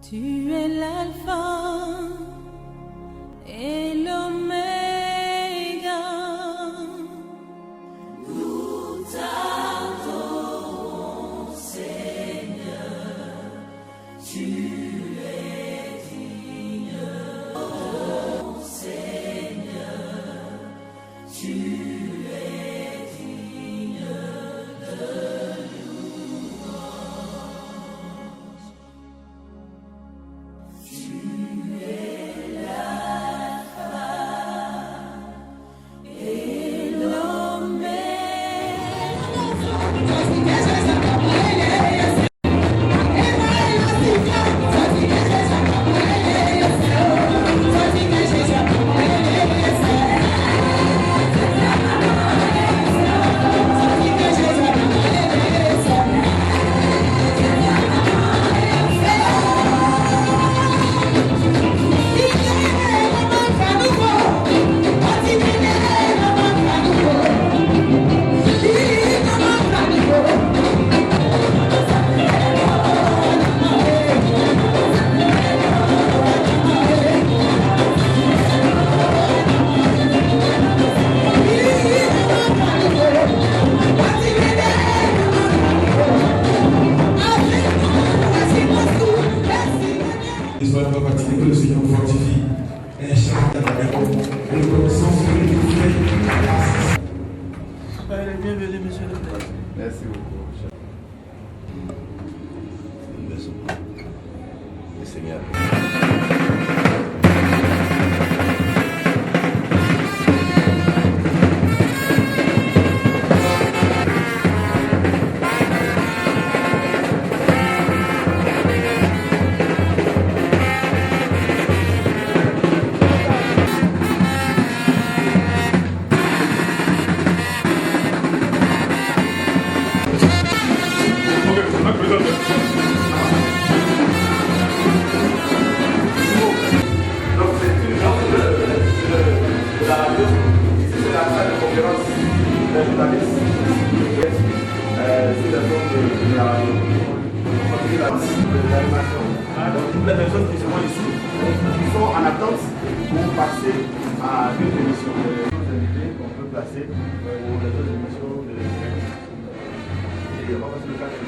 Tu es l'alpha et l'oméga. Nous t'adorons, Seigneur. Tu es digne, oh Seigneur. Tu es digne de louange. Tu es l'alpha et Bienvenue, monsieur le maire. Merci beaucoup. Merci. Le Seigneur. Donc c'est une genre de la radio, ici c'est la salle de conférence des journalistes, c'est la zone de la radio, de l'animation. Donc toutes les personnes qui seront ici, qui sont en attente pour passer à une émission. Les autres invités qu'on peut placer pour les autres émissions de l'émission. Et on va passer le cas de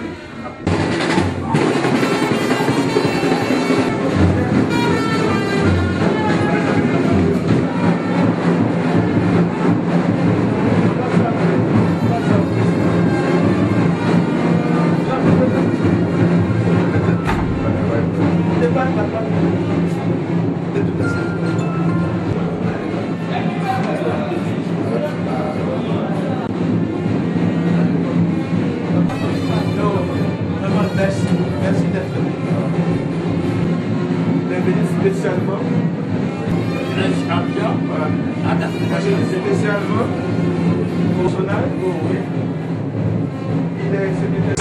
Merci d'être venu. Bienvenue spécialement. Spécialement pour Sonal. Il est secrétaire.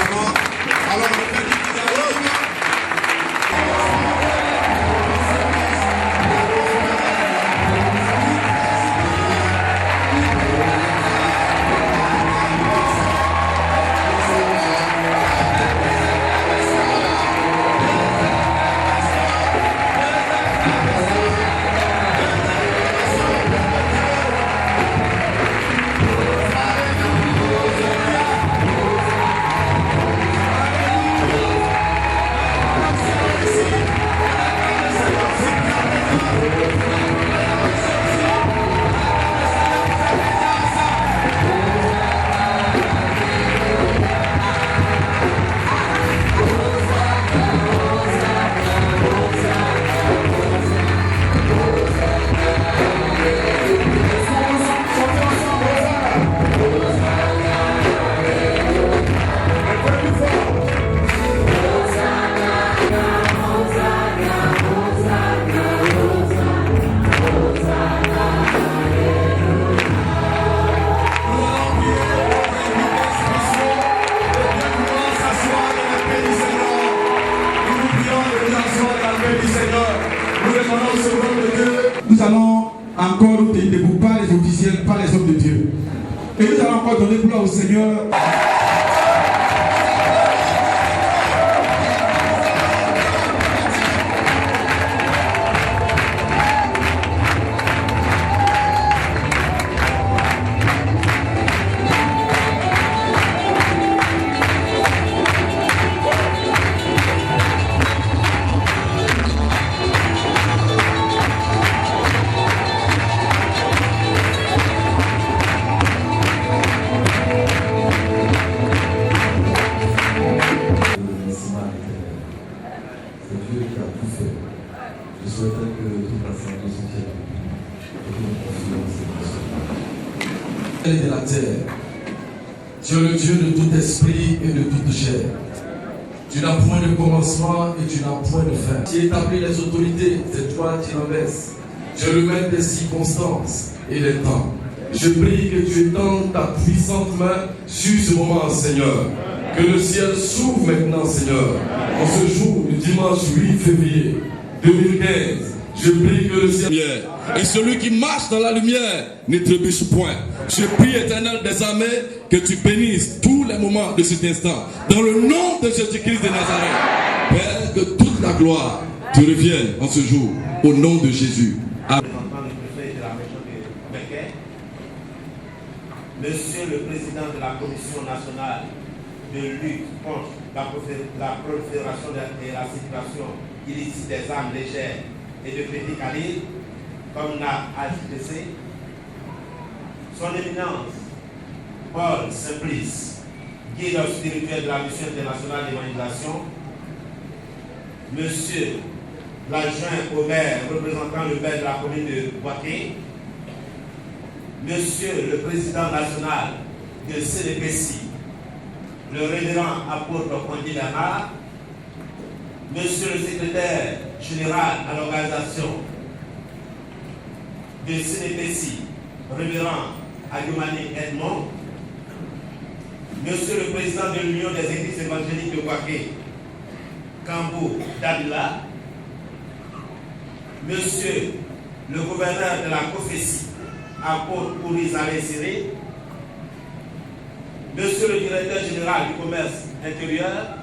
Nous allons encore nous tenir debout, pas les officiels, pas les hommes de Dieu. Et nous allons encore donner gloire au Seigneur. Dieu qui a tout fait. Je souhaiterais que toute l'assemblée se tienne et que nous confions cette personne. De la terre. Tu es le Dieu de tout esprit et de toute chair. Tu n'as point de commencement et tu n'as point de fin. Tu établis les autorités, c'est toi qui renverses. Tu es le maître des circonstances et des temps. Je prie que tu étendes ta puissante main sur ce moment, Seigneur. Que le ciel s'ouvre maintenant, Seigneur. En ce jour, le dimanche 8 février 2015, je prie que le ciel... Et celui qui marche dans la lumière ne trébuche point. Je prie, Éternel des armées, que tu bénisses tous les moments de cet instant. Dans le nom de Jésus-Christ de Nazareth. Père, que toute la gloire te revienne en ce jour. Au nom de Jésus. Amen. Monsieur le Président de la Commission nationale de lutte contre la prolifération et la circulation illicite des armes légères et de petit calibre, comme l'a AJPC, son éminence, Paul Simplice, guide spirituel de la mission internationale d'évangélisation, Monsieur l'adjoint au maire représentant le maire de la commune de Boaké, Monsieur le président national de CDPC, le révérend apôtre Pointy Bernard, Monsieur le secrétaire général à l'organisation de CDPC, révérend Agumani Edmond, Monsieur le président de l'Union des églises évangéliques de Boaké, Kambo Dabila, Monsieur le gouverneur de la prophétie, apôtre Ouriz Alé-Siré, Monsieur le directeur général du commerce intérieur,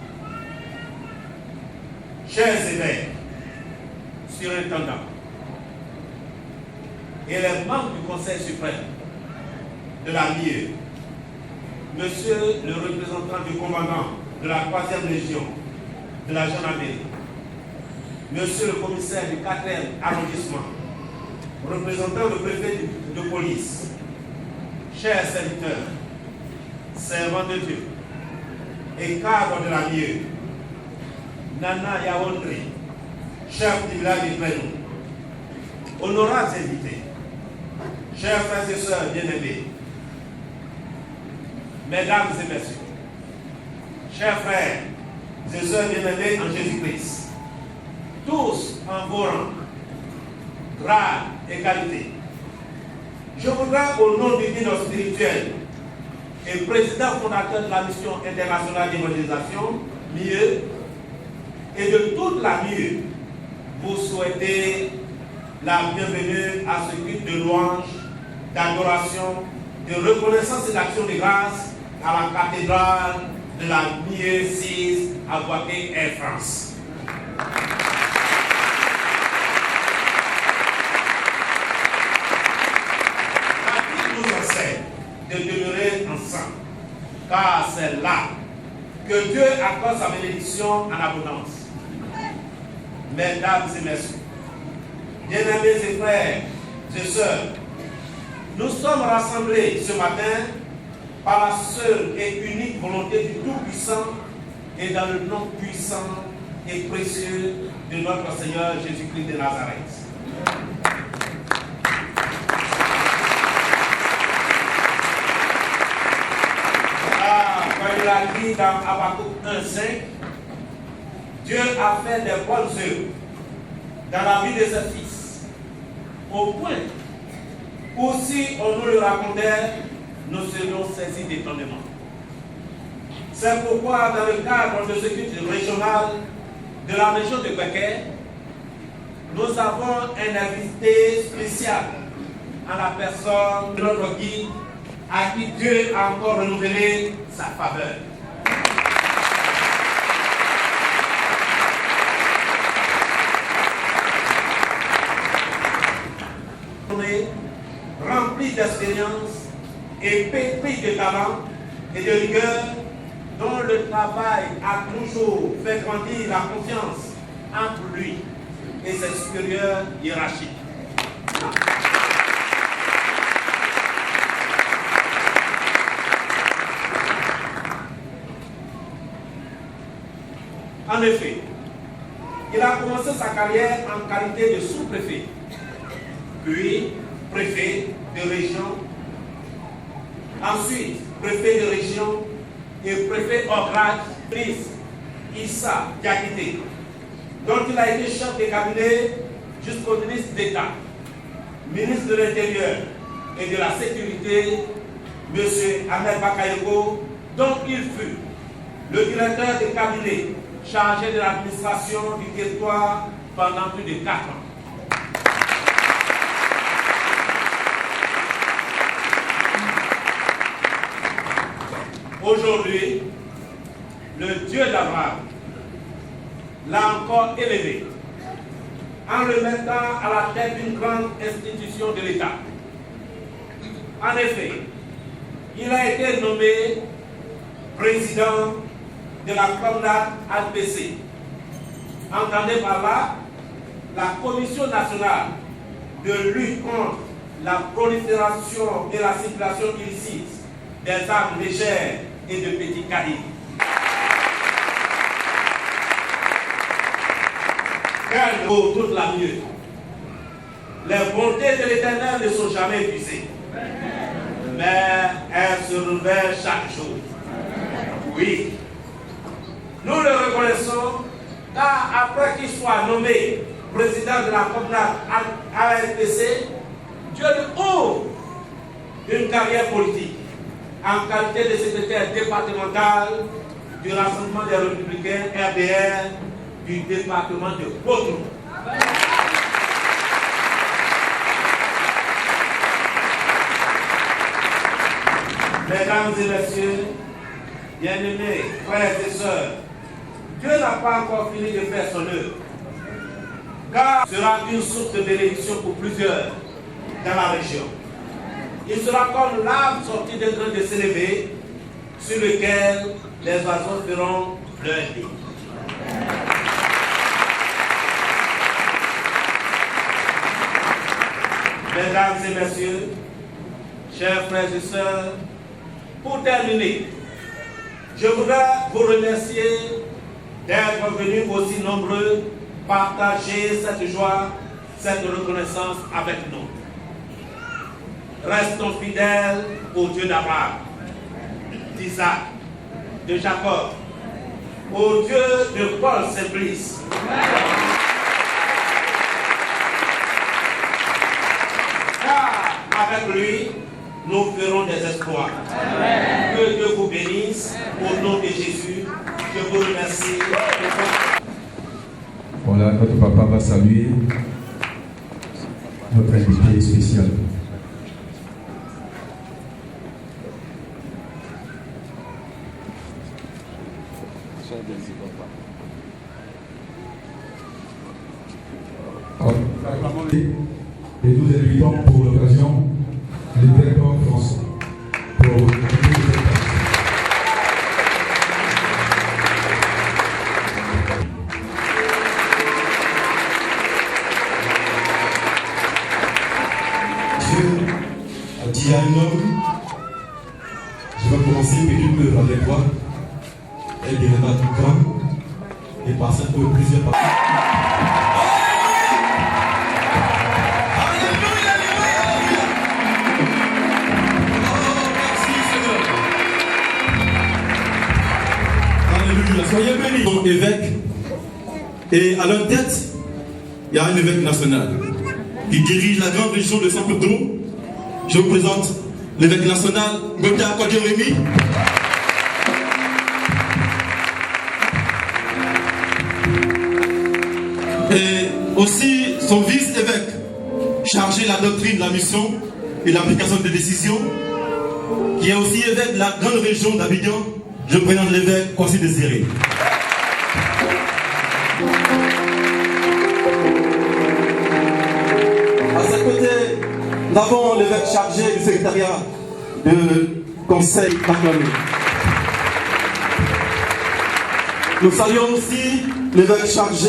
chers évêques, surintendants, et les membres du Conseil suprême de la MIE, Monsieur le représentant du commandant de la 3e Légion de la gendarmerie, Monsieur le commissaire du 4e arrondissement, représentant le préfet de police, chers serviteurs, servants de Dieu et cadres de la MIE, Nana Yaoundri, chef du village de Prénom, honorables invités, chers frères et sœurs bien-aimés, mesdames et messieurs, chers frères et sœurs bien-aimés en Jésus-Christ, tous en vos rangs, grade et qualité. Je voudrais, au nom du guide spirituel et président fondateur de la mission internationale d'évangélisation, MIE, et de toute la MIE, vous souhaiter la bienvenue à ce culte de louange, d'adoration, de reconnaissance et d'action de grâce à la cathédrale de la MIE 6 à Boaké, Air France. De demeurer ensemble, car c'est là que Dieu accorde sa bénédiction en abondance. Mesdames et messieurs, bien-aimés et frères et sœurs, nous sommes rassemblés ce matin par la seule et unique volonté du Tout-Puissant et dans le nom puissant et précieux de notre Seigneur Jésus-Christ de Nazareth. Comme il a dit dans Habakkuk 1,5, Dieu a fait des bonnes œuvres dans la vie de ses fils, au point où si on nous le racontait, nous serions saisis d'étonnement. C'est pourquoi, dans le cadre de ce culte régional de la région de Boaké, nous avons un invité spécial en la personne de notre guide, à qui Dieu a encore renouvelé sa faveur. Rempli d'expérience et pétri de talent et de rigueur, dont le travail a toujours fait grandir la confiance entre lui et ses supérieurs hiérarchiques. En effet, Il a commencé sa carrière en qualité de sous-préfet, puis préfet de région, ensuite préfet de région et préfet hors grade, ministre Issa Diakité, dont il a été chef de cabinet jusqu'au ministre d'État, ministre de l'Intérieur et de la Sécurité, M. Ahmed Bakayoko, dont il fut le directeur de cabinet chargé de l'administration du territoire pendant plus de 4 ans. Aujourd'hui, le Dieu d'Abraham l'a encore élevé en le mettant à la tête d'une grande institution de l'État. En effet, il a été nommé président de la COMNAT ALPC. Entendez par là la Commission nationale de lutte contre la prolifération et la circulation illicite des armes légères et de petits calibres. Quelle vaut toute la mieux. Les bontés de l'Éternel ne sont jamais épuisées, mais elles se renouvellent chaque jour. Oui, nous le reconnaissons, car après qu'il soit nommé président de la COMNAT ALPC, Dieu lui ouvre une carrière politique en qualité de secrétaire départemental du Rassemblement des Républicains RDR du département de Cotonou. Mesdames et messieurs, bien-aimés, frères et sœurs, Dieu n'a pas encore fini de faire son œuvre, car il sera une source de bénédiction pour plusieurs dans la région. Il sera comme l'arbre sorti d'un grain de sénévé sur lequel les oiseaux feront leur nid. Mesdames et messieurs, chers frères et sœurs, pour terminer, je voudrais vous remercier d'être venus aussi nombreux partager cette joie, cette reconnaissance avec nous. Restons fidèles au Dieu d'Abraham, d'Isaac, de Jacob, au Dieu de Paul Simplice. Car avec lui, nous ferons des exploits. Amen. Que Dieu vous bénisse. Au nom de Jésus, je vous remercie. Voilà, notre papa va saluer notre invité spécial. Et nous invitons pour l'occasion l'évêque François pour Dieu a dit à un homme, je vais commencer une œuvre avec toi, elle deviendra tout grand et par cette œuvre plusieurs parties. Soyez bénis. Donc, évêque, et à leur tête, il y a un évêque national qui dirige la grande région de Saint-Cotonou. Je vous présente l'évêque national, Gotia Kodjeremi. Et aussi son vice-évêque, chargé de la doctrine, la mission et l'application des décisions, qui est aussi évêque de la grande région d'Abidjan. Je présente l'évêque Kwasi Désiré. À ses côtés, nous avons l'évêque chargé du secrétariat du conseil acclamé. Nous saluons aussi l'évêque chargé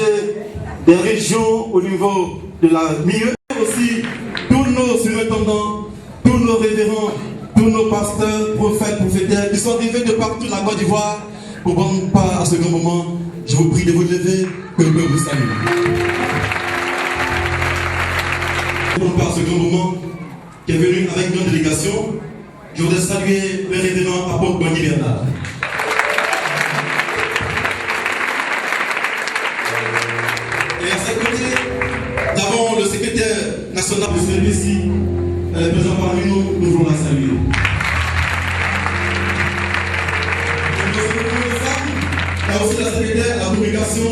des régions au niveau de la milieu, aussi tous nos surintendants, tous nos révérends, tous nos pasteurs, prophètes, prophétaires qui sont arrivés de partout la Côte d'Ivoire pour prendre part à ce grand moment, je vous prie de vous lever, que le peuple vous salue. Pour prendre part à ce grand moment, qui est venu avec une grande délégation, je voudrais saluer le révérend apôtre Bonny Bernard. Et à ses côtés, nous avons le secrétaire national de celui-ci, présent parmi nous, nous voulons la saluer. Il y a aussi la secrétaire à la communication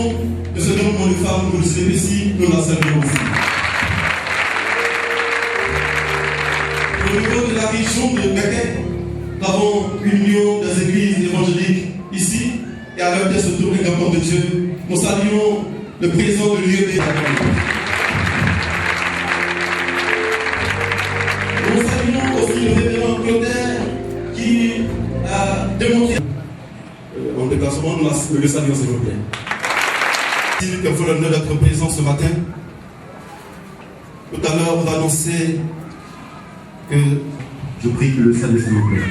de ce grand moment de femmes pour le CPC, nous la saluons aussi. Au niveau de la région de Béquet, nous avons une union des églises évangéliques ici, et à l'heure de ce tour, les enfants de Dieu, nous saluons le président de l'UEB. Nous saluons aussi le révérend Clotaire qui a démontré. En déplacement, nous le saluons s'il vous plaît. Il me fait l'honneur d'être présent ce matin. Tout à l'heure, vous annoncez que je prie que le salut s'il vous plaît.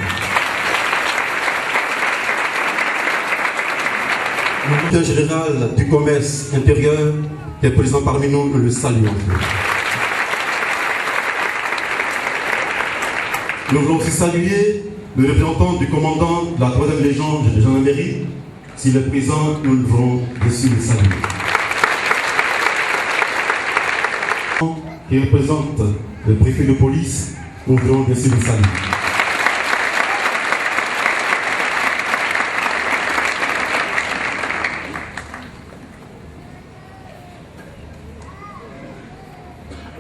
Le directeur général du commerce intérieur qui est présent parmi nous, nous le saluons. Nous voulons aussi saluer le représentant du commandant de la 3e Légion de gendarmerie. S'il est présent, nous le voulons aussi le saluer. Qui représente le préfet de police, nous voulons bien sûr le saluer.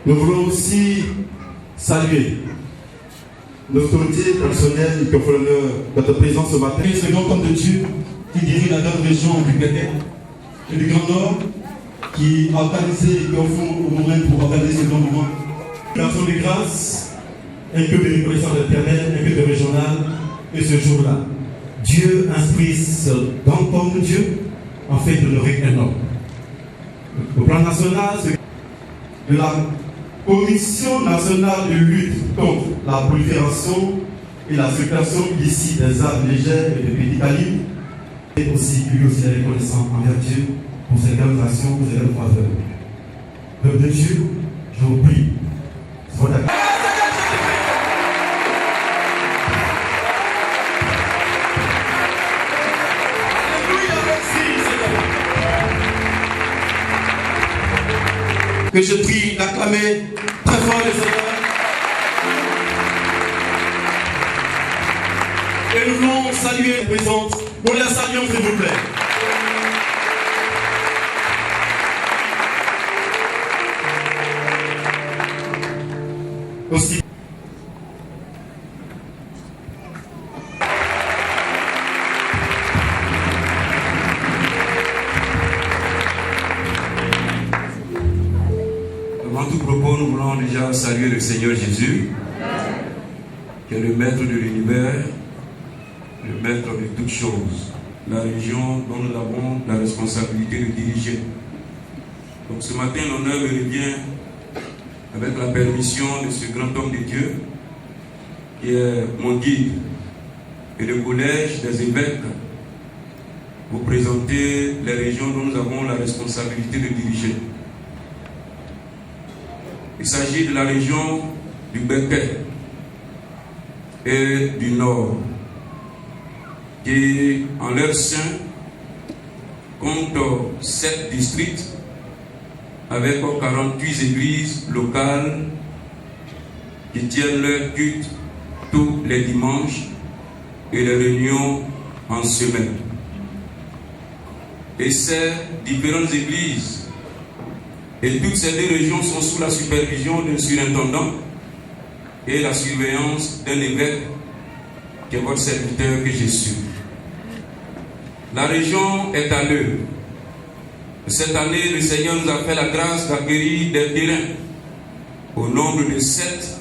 Nous voulons aussi saluer nos autorités traditionnelles qui ont fait l'honneur d'être présents ce matin. Ce grand homme de Dieu qui dirige la grande région du Béquet et du Grand Nord, qui a organisé et qui offre au moment pour organiser ce grand moment. L'action de grâce, un peu de reconnaissance éternelle, un peu de régional, et ce jour-là, Dieu inspire ce grand homme de Dieu en fait d'honorer un homme. Au plan national, de la Commission nationale de lutte contre la prolifération et la circulation illicite des armes légères et de petit calibre, et aussi lui aussi reconnaissant envers Dieu pour ses grandes actions, pour ses grandes faveurs. Peuple de Dieu, je vous prie. Que je prie d'acclamer très fort le Seigneur. Et nous voulons saluer les présentes. Nous les saluons, s'il vous plaît. Aussi. Avant tout propos, nous voulons déjà saluer le Seigneur Jésus, qui est le maître de l'univers, le maître de toutes choses, la région dont nous avons la responsabilité de diriger. Donc ce matin, l'honneur me revient avec la permission de ce grand homme de Dieu, qui est mon guide et le collège des évêques, pour présenter les régions dont nous avons la responsabilité de diriger. Il s'agit de la région du Béquet et du Nord, qui en leur sein compte 7 districts avec 48 églises locales qui tiennent leur culte tous les dimanches et les réunions en semaine. Et ces différentes églises et toutes ces 2 régions sont sous la supervision d'un surintendant et la surveillance d'un évêque qui est votre serviteur que j'ai su. La région est à l'heure. Cette année, le Seigneur nous a fait la grâce d'acquérir des terrains au nombre de 7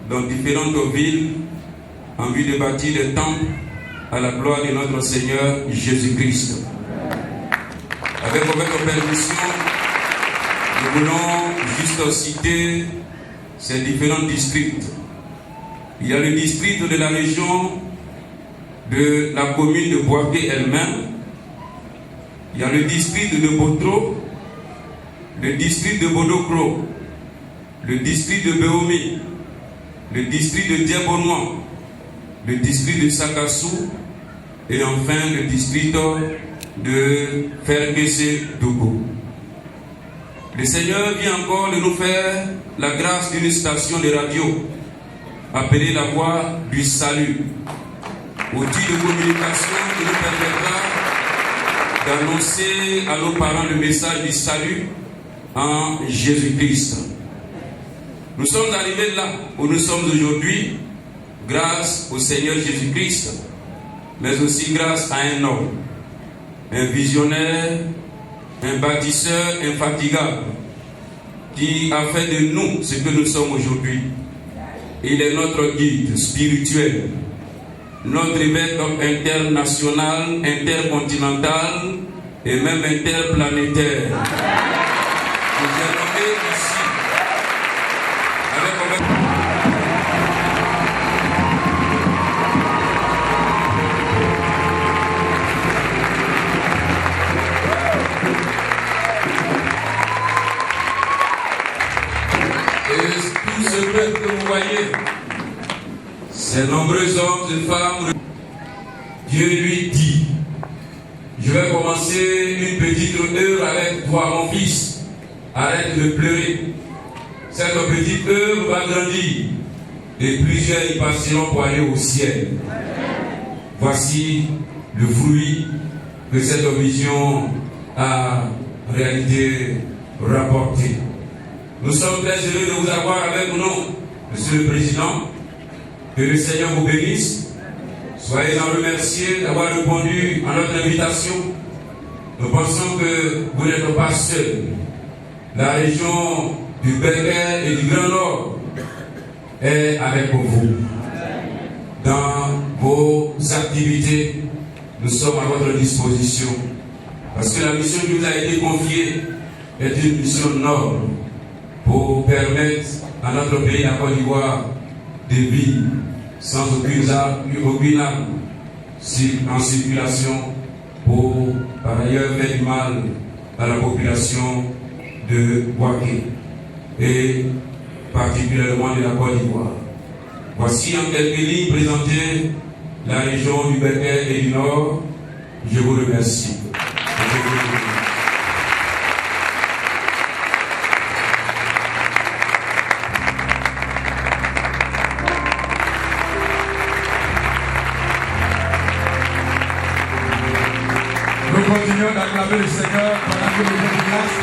dans différentes villes en vue de bâtir des temples à la gloire de notre Seigneur Jésus-Christ. Avec votre permission, nous voulons juste citer ces différents districts. Il y a le district de la région de la commune de Boaké elle-même. Il y a le district de Botro, le district de Bodokro, le district de Béomi, le district de Diabonois, le district de Sakassou et enfin le district de Ferguessé-Dogo. Le Seigneur vient encore de nous faire la grâce d'une station de radio appelée la Voix du Salut, outil de communication qui nous permettra d'annoncer à nos parents le message du salut en Jésus-Christ. Nous sommes arrivés là où nous sommes aujourd'hui grâce au Seigneur Jésus-Christ, mais aussi grâce à un homme, un visionnaire, un bâtisseur infatigable qui a fait de nous ce que nous sommes aujourd'hui. Il est notre guide spirituel, notre évêque international, intercontinental et même interplanétaire. Nous avons nommé ici avec et tout ce peuple que vous voyez, ces nombreux hommes et femmes, Dieu lui dit: je vais commencer une petite œuvre avec toi, mon fils. Arrête de pleurer. Cette petite œuvre va grandir et plusieurs y passeront pour aller au ciel. Voici le fruit que cette vision a en réalité rapporté. Nous sommes très heureux de vous avoir avec nous, Monsieur le Président. Que le Seigneur vous bénisse. Soyez en remerciés d'avoir répondu à notre invitation. Nous pensons que vous n'êtes pas seuls. La région du Béguin et du Grand Nord est avec vous. Dans vos activités, nous sommes à votre disposition. Parce que la mission qui vous a été confiée est une mission noble pour permettre à notre pays, la Côte d'Ivoire, de vivre sans aucune arme en circulation pour par ailleurs faire du mal à la population de Boaké et particulièrement de la Côte d'Ivoire. Voici en quelques lignes présenter la région du Béguin et du Nord. Je vous remercie. Nous continuons d'acclamer le Seigneur pendant que nous sommes grâce,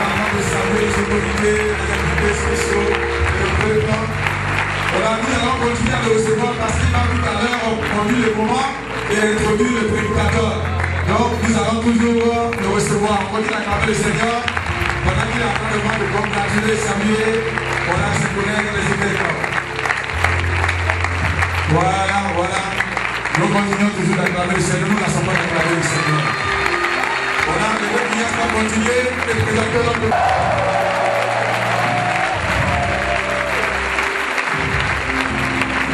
avant de saluer les autorités, les invités spéciaux et le président. Nous allons continuer à le recevoir parce qu'il va tout à l'heure conduire le moment et introduire le prédicateur. Donc nous allons toujours le recevoir. On continue d'acclamer le Seigneur pendant qu'il est en train de congratuler, saluer, pendant que se connaître les évêques. Voilà. Nous continuons toujours d'acclamer le Seigneur. Nous ne laissons pas d'acclamer le Seigneur. Voilà, le groupe qui va continuer et présenter notre...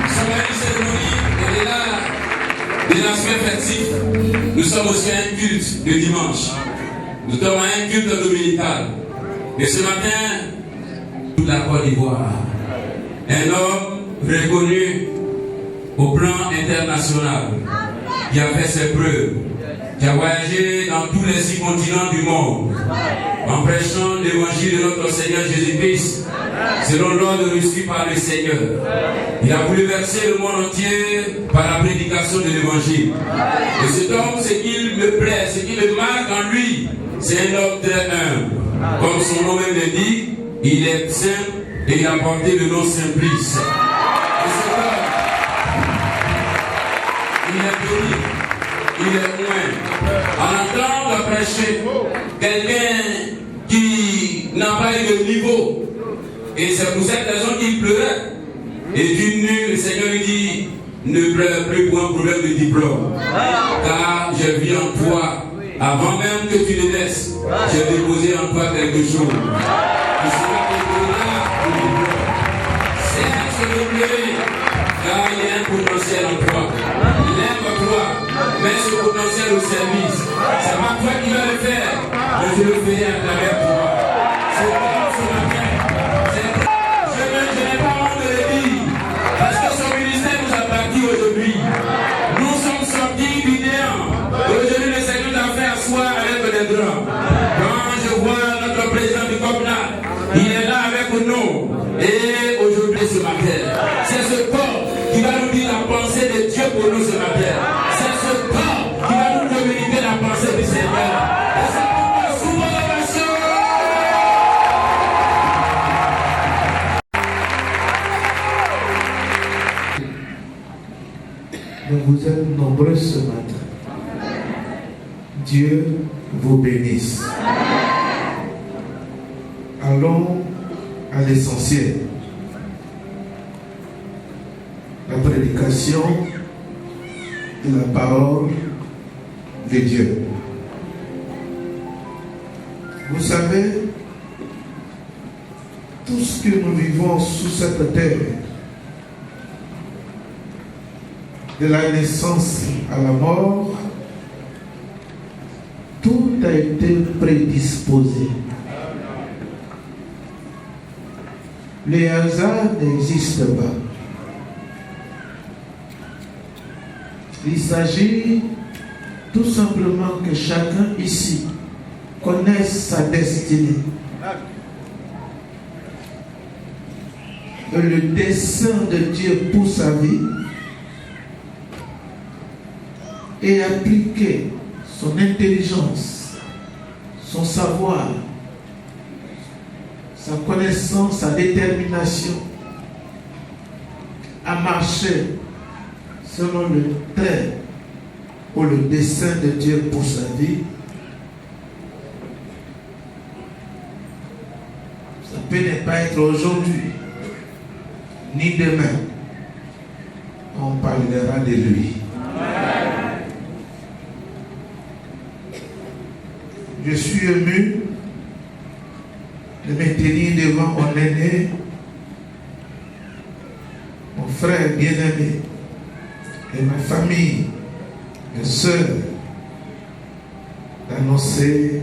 Nous sommes à une cérémonie et de l'aspect festif. Nous sommes aussi à un culte de dimanche. Nous sommes à un culte dominical. Et ce matin, toute la Côte d'Ivoire, un homme reconnu au plan international, qui a fait ses preuves, qui a voyagé dans tous les 6 continents du monde, en prêchant l'évangile de notre Seigneur Jésus-Christ, selon l'ordre reçu par le Seigneur. Il a bouleversé le monde entier par la prédication de l'évangile. Et cet homme, ce qu'il me plaît, ce qui me marque en lui, c'est un homme très humble. Comme son nom même le dit, il est simple et il a porté le nom Simplice. Et cet homme, il est béni, il est loin. En entendant prêcher quelqu'un qui n'a pas eu de niveau, et c'est pour cette raison qu'il pleurait. Et d'une nuit, le Seigneur lui dit: ne pleure plus pour un problème de diplôme, car j'ai vu en toi, avant même que tu ne naisses, j'ai déposé en toi quelque chose. Il sera déposé pour le diplôme. Certes, je veux pleurer, car il y a un potentiel en toi. Lève mets ce potentiel au service. C'est pas toi qui vas le faire, mais je le ferai à travers toi. C'est comme ce matin. Je n'ai pas honte de le dire, parce que son ministère nous appartient aujourd'hui. Nous sommes sortis du néant. Aujourd'hui, le Seigneur nous a fait asseoir avec des draps. Quand je vois notre président du COPNA, il est là avec nous. Et aujourd'hui, ce matin, c'est ce corps qui va nous dire la pensée de Dieu pour nous ce matin. C'est ce corps qui va nous communiquer la pensée du Seigneur. Et c'est pourquoi sous vos ovations. Donc vous êtes nombreux ce matin. Dieu vous bénisse. Allons à l'essentiel. La prédication de la parole de Dieu. Vous savez, tout ce que nous vivons sous cette terre, de la naissance à la mort, tout a été prédisposé. Le hasard n'existe pas. Il s'agit tout simplement que chacun ici connaisse sa destinée. Et le dessein de Dieu pour sa vie et appliquer son intelligence, son savoir, sa connaissance, sa détermination à marcher selon le trait ou le dessein de Dieu pour sa vie. Ça peut ne pas être aujourd'hui, ni demain. On parlera de lui. Je suis ému de me tenir devant mon aîné, mon frère bien-aimé, et ma famille, mes sœurs, d'annoncer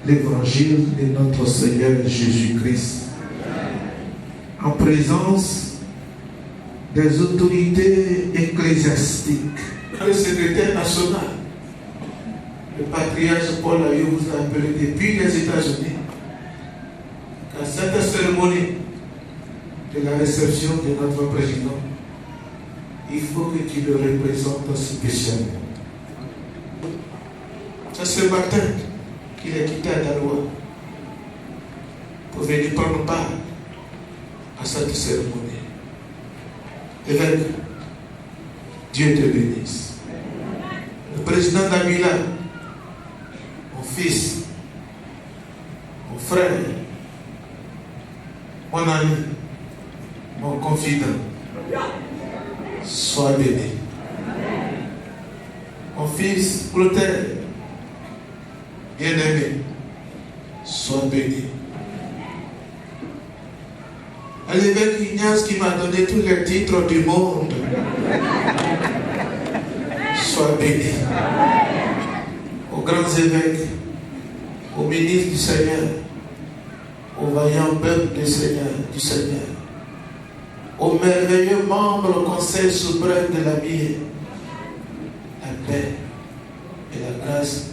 l'évangile de notre Seigneur Jésus-Christ en présence des autorités ecclésiastiques, le secrétaire national, le patriarche Paul Ayo vous a appelé depuis les États-Unis qu'à cette cérémonie de la réception de notre président, il faut que tu le représentes spécialement. C'est ce matin qu'il est quitté à Daloa pour venir prendre part à cette cérémonie. Évêque, Dieu te bénisse. Le président Damila, mon fils, mon frère, mon ami, mon confident, sois béni. Mon fils Clotaire, bien-aimé, sois béni. À l'évêque Ignace qui m'a donné tous les titres du monde, sois béni. Aux grands évêques, aux ministres du Seigneur, aux vaillants peuples du Seigneur, aux merveilleux membres du Conseil suprême de la vie, la paix et la grâce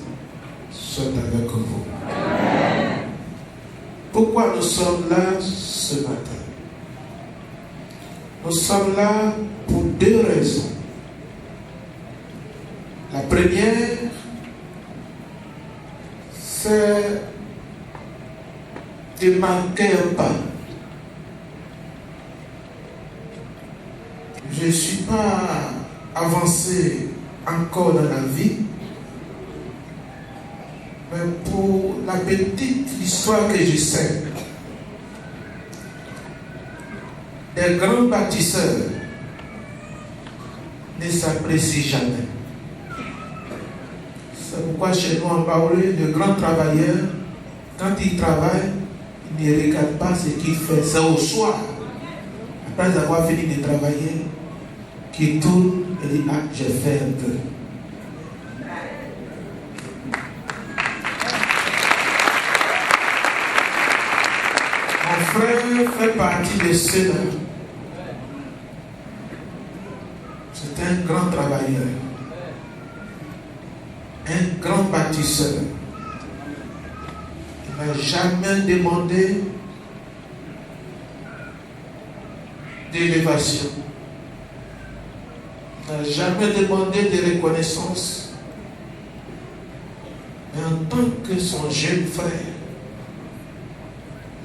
soient avec vous. Pourquoi nous sommes là ce matin? Nous sommes là pour deux raisons. La première, c'est de marquer un pas. Je ne suis pas avancé encore dans la vie, mais pour la petite histoire que je sais, des grands bâtisseurs ne s'apprécient jamais. C'est pourquoi chez nous en Baoulé, le grand travailleur, quand il travaille, il ne regarde pas ce qu'il fait. C'est au soir, après avoir fini de travailler, qu'il tourne et dit: ah, j'ai fait un peu. frère fait partie de ceux-là. C'est un grand travailleur, un grand bâtisseur. Il n'a jamais demandé d'élévation. Il n'a jamais demandé de reconnaissance. Mais en tant que son jeune frère,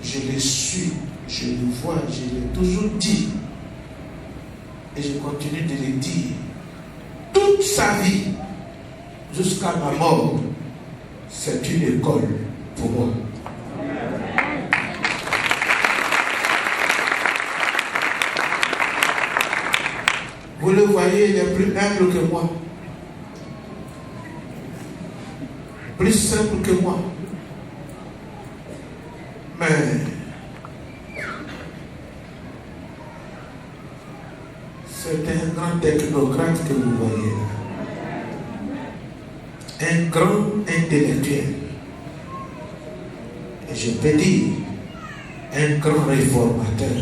je le suis, je le vois, je l'ai toujours dit. Et je continue de le dire. Toute sa vie, jusqu'à ma mort, c'est une école pour moi. Vous le voyez, il est plus humble que moi. Plus simple que moi. Mais c'est un grand technocrate que vous voyez là. Un grand intellectuel. Et je peux dire, un grand réformateur.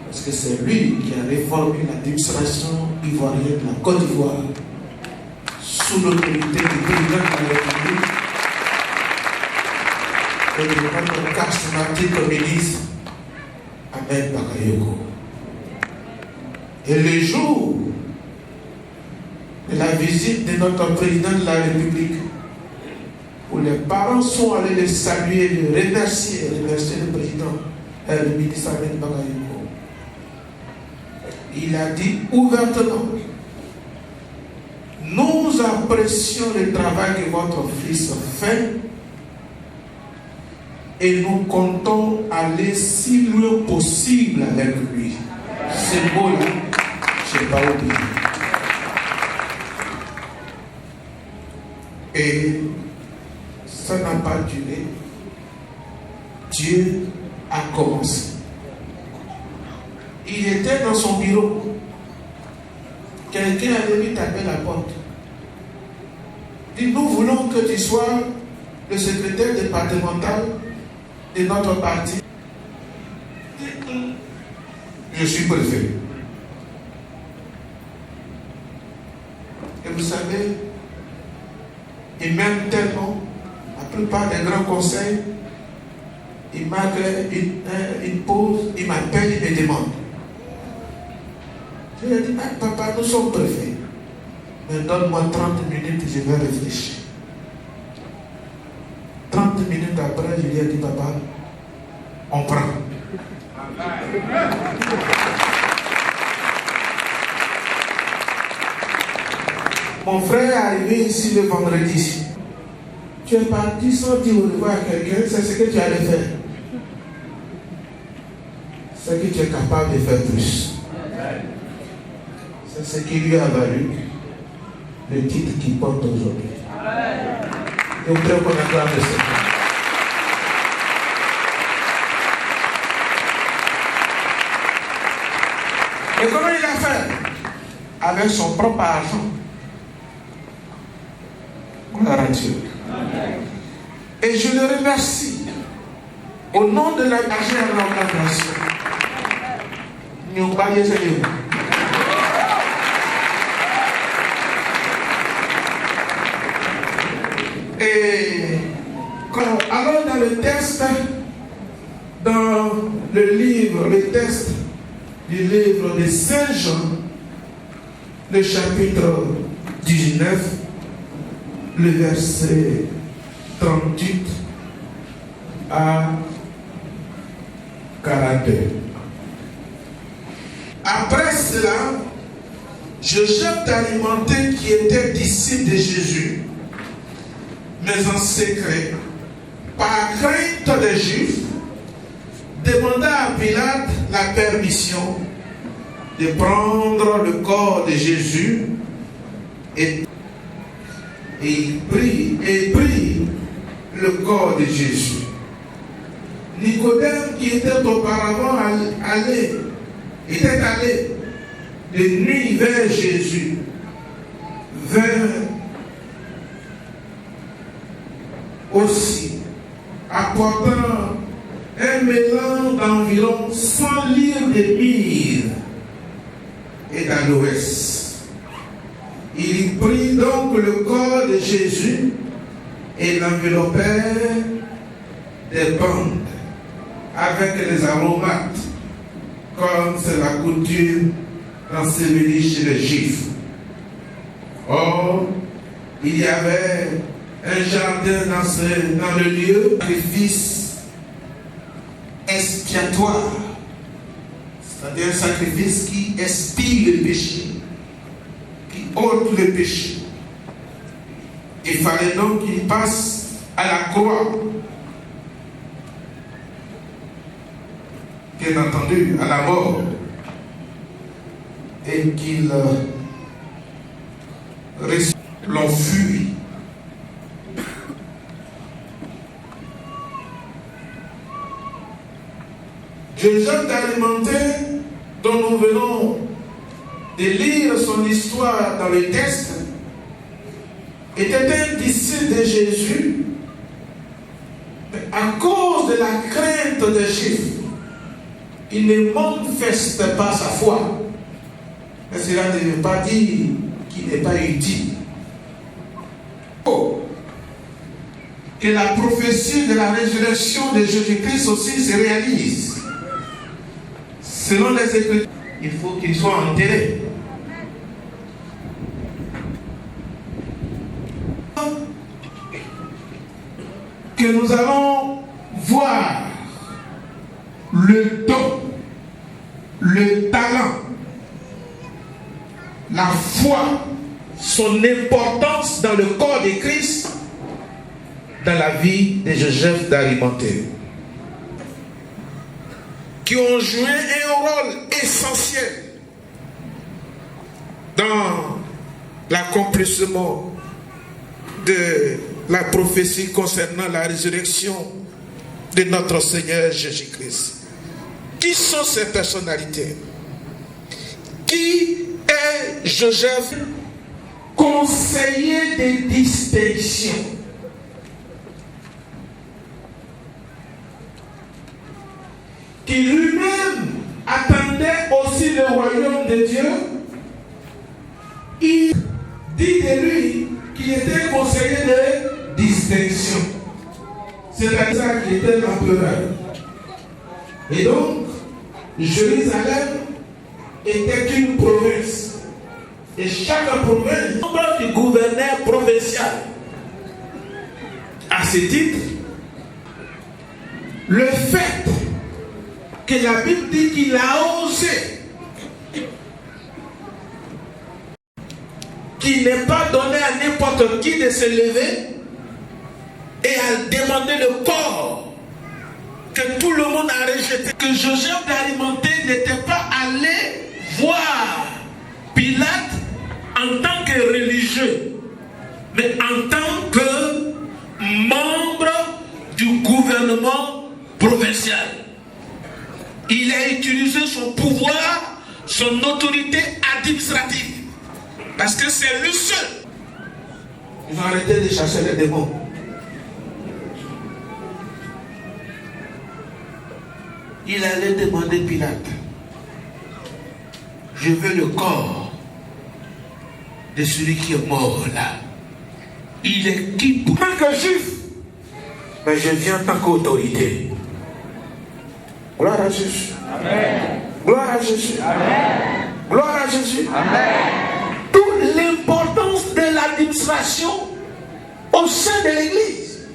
Parce que c'est lui qui a réformé l'administration ivoirienne de la Côte d'Ivoire sous l'autorité du président de la République et de notre charismatique communiste Ahmed Bakayoko. Et le jour de la visite de notre président de la République, où les parents sont allés le saluer, le remercier le président, le ministre Ahmed Bakayoko, il a dit ouvertement: nous apprécions le travail que votre fils fait et nous comptons aller si loin possible avec lui. Ce mot-là, je n'ai pas oublié. Et ça n'a pas duré. Dieu a commencé. Il était dans son bureau. Quelqu'un allait lui taper la porte. Il dit: nous voulons que tu sois le secrétaire départemental de notre parti. Je suis préfet. Et vous savez, il m'aime tellement. La plupart des grands conseils, il marque une pause, il m'appelle, il me demande. Je lui ai dit: papa, nous sommes préfets. Mais donne-moi 30 minutes, je vais réfléchir. 30 minutes après, je lui ai dit: papa, on prend. Mon frère est arrivé ici le vendredi. Tu es parti sans dire au revoir à quelqu'un, c'est ce que tu allais faire. C'est que tu es capable de faire plus. C'est ce qui lui a valu le titre qu'il porte aujourd'hui. Je voudrais qu'on acclame le Seigneur. Et comment il a fait? Avec son propre argent. Gloire à Dieu. Et je le remercie au nom de la magie de l'organisation. Nous voyons ça. Et alors dans le texte, dans le livre, le texte du livre de Saint Jean, le chapitre 19, le verset 38 à 42. Après cela, Joseph d'Arimathée, qui était disciple de Jésus, mais en secret, par crainte des Juifs, demanda à Pilate la permission de prendre le corps de Jésus et il prit le corps de Jésus. Nicodème, qui était auparavant était allé de nuit vers Jésus, vint aussi, apportant un mélange d'environ 100 livres de myrrhe et d'aloès. Il prit donc le corps de Jésus et l'enveloppèrent des bandes avec les aromates, comme c'est la coutume d'ensevelir chez les Juifs. Or, il y avait un jardin dans le lieu, un sacrifice expiatoire, c'est-à-dire un sacrifice qui expie le péché, qui ôte le péché. Il fallait donc qu'il passe à la croix, bien entendu, à la mort, et qu'il l'enfuit. Joseph d'Arimathée, dont nous venons de lire son histoire dans le texte, était un disciple de Jésus, mais à cause de la crainte des Juifs, il ne manifeste pas sa foi. Mais cela ne veut pas dire qu'il n'est pas utile. Que la prophétie de la résurrection de Jésus-Christ aussi se réalise. Selon les Écritures, il faut qu'il soit enterré. Que nous allons voir le don, le talent, la foi, son importance dans le corps de Christ, dans la vie de Joseph d'Arimathée, qui ont joué un rôle essentiel dans l'accomplissement de la prophétie concernant la résurrection de notre Seigneur Jésus-Christ. Qui sont ces personnalités? Qui est Joseph? Conseiller de distinction. Qui lui-même attendait aussi le royaume de Dieu. Il dit de lui qu'il était conseiller de distinction. C'est-à-dire ça qu'il était l'empereur. Et donc, Jérusalem était qu'une province. Et chaque province, membre du gouverneur provincial. À ce titre, le fait que la Bible dit qu'il a osé, qu'il n'est pas donné à n'importe qui de se lever et à demander le corps que tout le monde a rejeté. Que Joseph d'Arimathée n'était pas allé voir Pilate en tant que religieux, mais en tant que membre du gouvernement provincial. Il a utilisé son pouvoir, son autorité administrative. Parce que c'est lui seul. Ils ont arrêté de chasser les démons. Il allait demander Pilate, je veux le corps de celui qui est mort là. Il est qui pour... En tant que juif, mais je viens en tant qu'autorité. Gloire à Jésus. Amen. Gloire à Jésus. Amen. Gloire à Jésus. Amen. Toute l'importance de l'administration au sein de l'Église.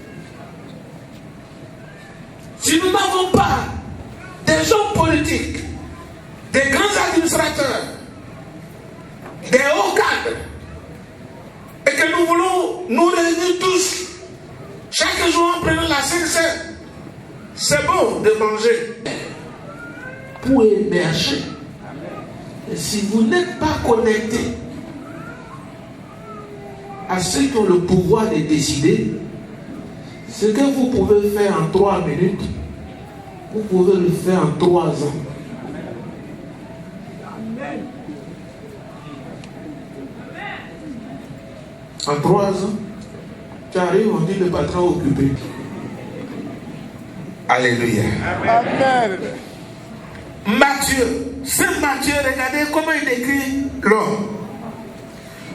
Si nous n'avons pas des hommes politiques, des grands administrateurs, des hauts cadres, et que nous voulons nous réunir tous, chaque jour en prenant la Sainte-Seine, c'est bon de manger pour émerger. Et si vous n'êtes pas connecté à ceux qui ont le pouvoir de décider, ce que vous pouvez faire en 3 minutes, vous pouvez le faire en 3 ans. En 3 ans, tu arrives, on dit le patron occupé. Alléluia. Amen. Matthieu, Saint Matthieu, regardez comment il décrit l'homme.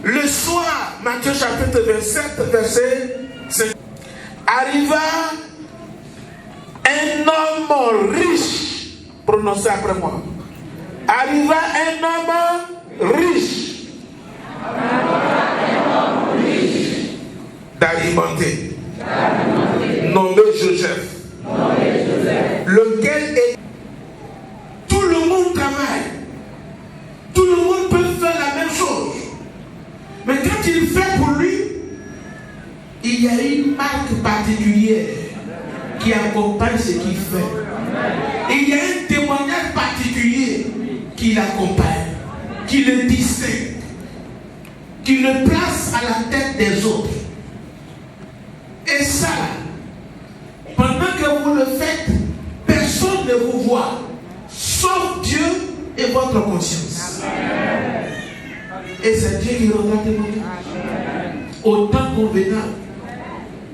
Le soir, Matthieu chapitre 27, verset 5. Arriva un homme riche, prononcez après moi. Arriva un homme riche, d'Arimathée, nommé Joseph, lequel est... Tout le monde travaille, tout le monde peut faire la même chose, mais quand il fait pour lui, il y a une marque particulière qui accompagne ce qu'il fait. Il y a un témoignage particulier qui l'accompagne, qui le distingue, qui le place à la tête des autres. Et ça, pendant que vous le faites, personne ne vous voit, sauf Dieu et votre conscience. Et c'est Dieu qui rendra témoignage. Autant convenable,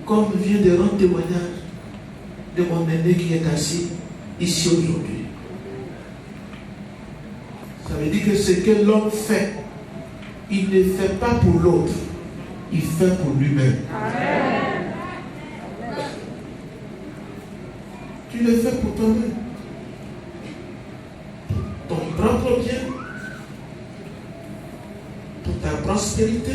comme vient de rendre témoignage de mon aîné qui est assis ici aujourd'hui. Ça veut dire que ce que l'homme fait, il ne fait pas pour l'autre, il fait pour lui-même. Tu le fais pour toi-même. Ton propre bien, pour ta prospérité,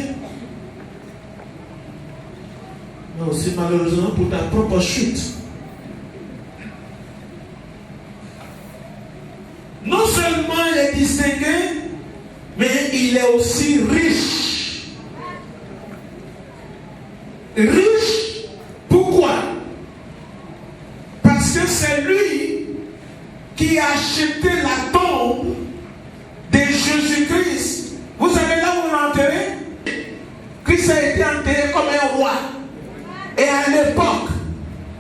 mais aussi malheureusement pour ta propre chute. Non seulement il est distingué, mais il est aussi riche. Riche, pourquoi? Parce que c'est lui qui a acheté la tombe de Jésus-Christ. Vous savez là où on l'a enterré? Christ a été enterré comme un roi. Et à l'époque,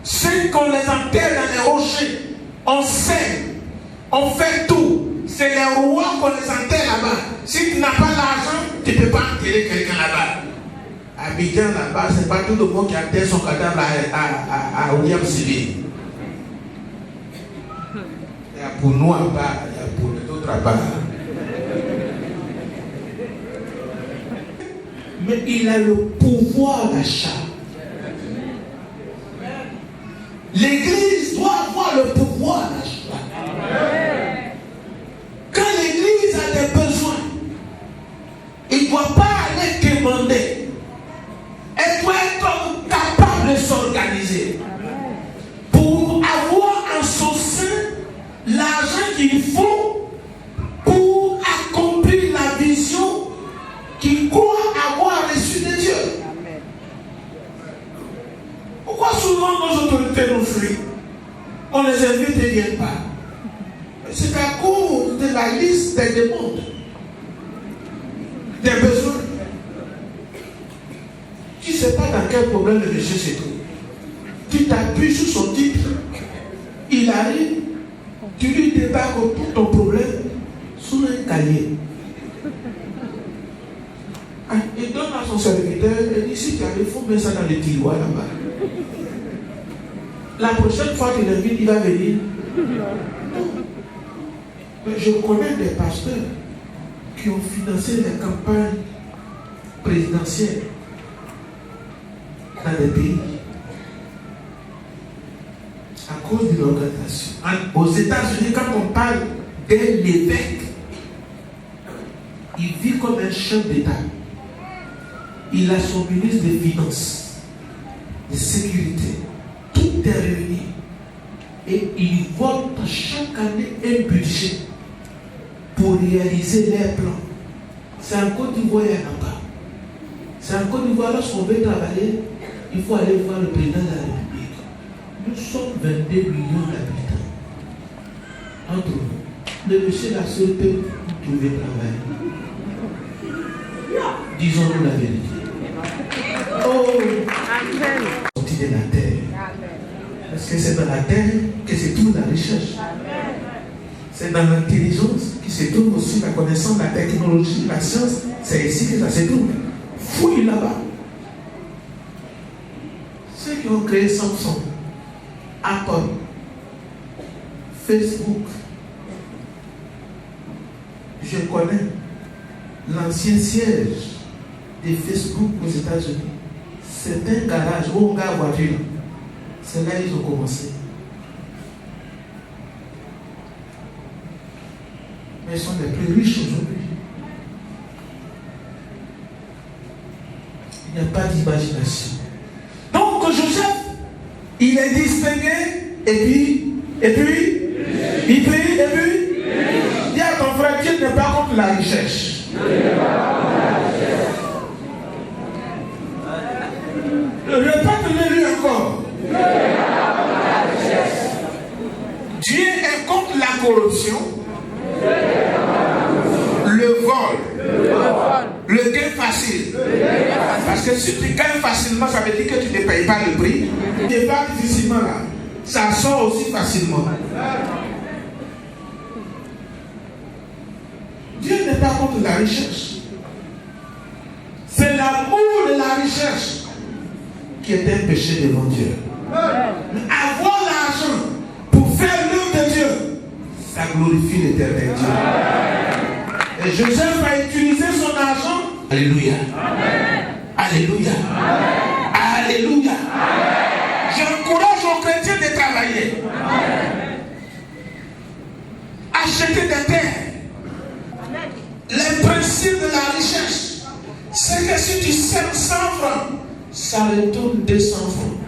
ceux qu'on les enterre dans les rochers, on sait, on fait tout. C'est les rois qu'on les enterre là-bas. Si tu n'as pas l'argent, tu ne peux pas enterrer quelqu'un là-bas. À Abidjan là-bas, ce n'est pas tout le monde qui enterre son cadavre à William Civil. Il y a pour nous là-bas, il y a pour les autres là-bas. Mais il a le pouvoir d'achat. L'église doit avoir le pouvoir d'achat. Quand l'église a des besoins, il ne doit pas aller demander. Elle doit être capable de s'organiser pour avoir en son sein l'argent qu'il faut pour accomplir la vision qu'il croit avoir reçue de Dieu. Pourquoi souvent nos autorités nous fuient? On les invite et ne viennent pas. C'est à cause de la liste des demandes, des besoins. Tu ne sais pas dans quel problème le monsieur se trouve. Tu t'appuies sur son titre, il arrive, tu lui débarques tout ton problème sur un cahier. Il donne à son serviteur, et dit si tu arrives, il faut mettre ça dans le tiroir là-bas. La prochaine fois qu'il l'invite, il va venir. Mais je connais des pasteurs qui ont financé les campagnes présidentielles dans des pays à cause de l'organisation. Aux États-Unis, quand on parle d'un évêque, il vit comme un chef d'État. Il a son ministre des Finances, de Sécurité. Tout est réuni. Et il vote chaque année un budget pour réaliser leurs plans. C'est en Côte d'Ivoire, il n'y en a pas. C'est en Côte d'Ivoire, lorsqu'on veut travailler, il faut aller voir le président de la République. Nous sommes 22 millions d'habitants. Entre nous, le monsieur la seule peut trouver travail. Disons-nous la vérité. Oh, Amen. Sorti de la terre. Amen. Parce que c'est dans la terre que se trouve la recherche. Amen. C'est dans l'intelligence qui se trouve aussi la connaissance, la technologie, la science. C'est ici que ça se trouve. Fouille là-bas. Ceux qui ont créé Samsung, Apple, Facebook. Je connais l'ancien siège de Facebook aux États-Unis. C'est un garage où on garde voiture. C'est là qu'ils ont commencé. Mais ils sont les plus riches aujourd'hui. Il n'y a pas d'imagination. Donc Joseph, il est distingué et puis, dis à ton frère, Dieu n'est pas contre la richesse. Répète-le-lui encore. Dieu est contre la corruption, le vol, le gain facile. Parce que si tu gagnes facilement, ça veut dire que tu ne payes pas le prix. Tu ne pas difficilement là. Ça sort aussi facilement. Dieu n'est pas contre la richesse. C'est l'amour de la richesse qui est un péché devant Dieu. Mais avoir l'argent pour faire l'œuvre de Dieu, ça glorifie l'éternel Dieu. Et Joseph a utilisé son argent. Alléluia. Alléluia. Alléluia. J'encourage aux chrétiens de travailler. Acheter des terres. Les principes de la richesse, c'est que si tu sèmes 100 francs, ça retourne 200 francs.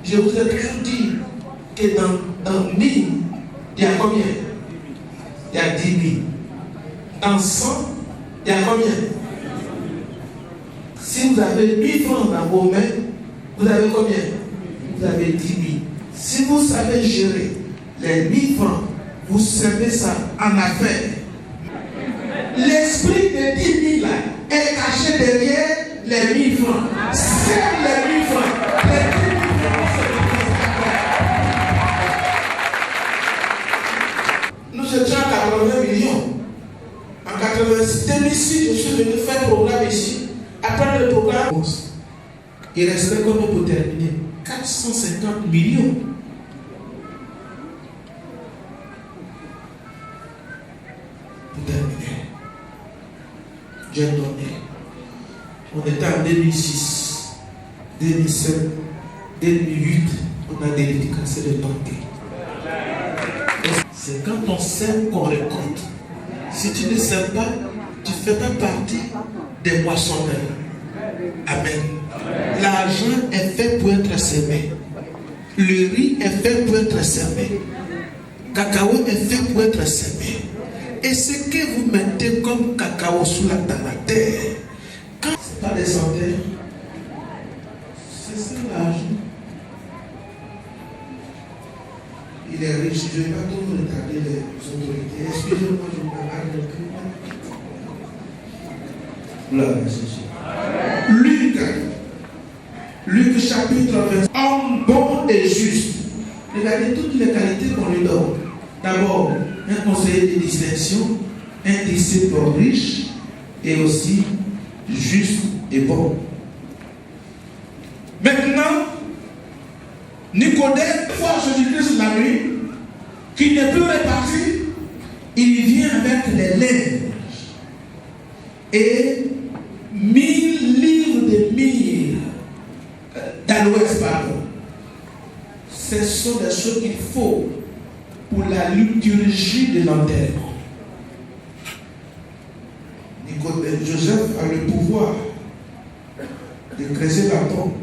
Je vous ai toujours dit que dans 1000, il y a combien? Il y a 10 000. Dans 100, il y a combien? Si vous avez 1000 francs dans vos mains, vous avez combien? Vous avez 10 000. Si vous savez gérer les 1000 francs, vous servez ça en affaires. L'esprit de 10 000 là est caché derrière les 1000 francs. Serve les 1000 francs. Les 10 000 francs, c'est nous étions à 80 millions. En 2006, je suis venu faire un programme ici. Après le programme, il restait combien pour terminer? 450 millions. J'ai donné. On était en 2006, 2007, 2008, on a dédicacé le banquet. C'est quand on sème qu'on récolte. Si tu ne sèmes pas, tu ne fais pas partie des moissonneurs. Amen. L'argent est fait pour être semé. Le riz est fait pour être semé. Cacao est fait pour être semé. Et ce que vous mettez comme cacao dans la terre, quand ce n'est pas des centaines, c'est ça l'argent. Il est riche, je ne vais pas trop retarder les autorités. Excusez-moi, je vous parle de Gloire à Jésus. Luc chapitre 20. Homme bon et juste. Regardez toutes les qualités qu'on lui donne. D'abord, un conseiller de distinction, un disciple riche et aussi juste et bon. Maintenant, Nicodème voit Jésus-Christ la nuit, qui n'est plus réparti, il vient avec les lèvres et 1000 livres de myrrhe d'aloès, pardon. Ce sont des choses qu'il faut pour la liturgie de l'enterrement. Joseph a le pouvoir de creuser la tombe,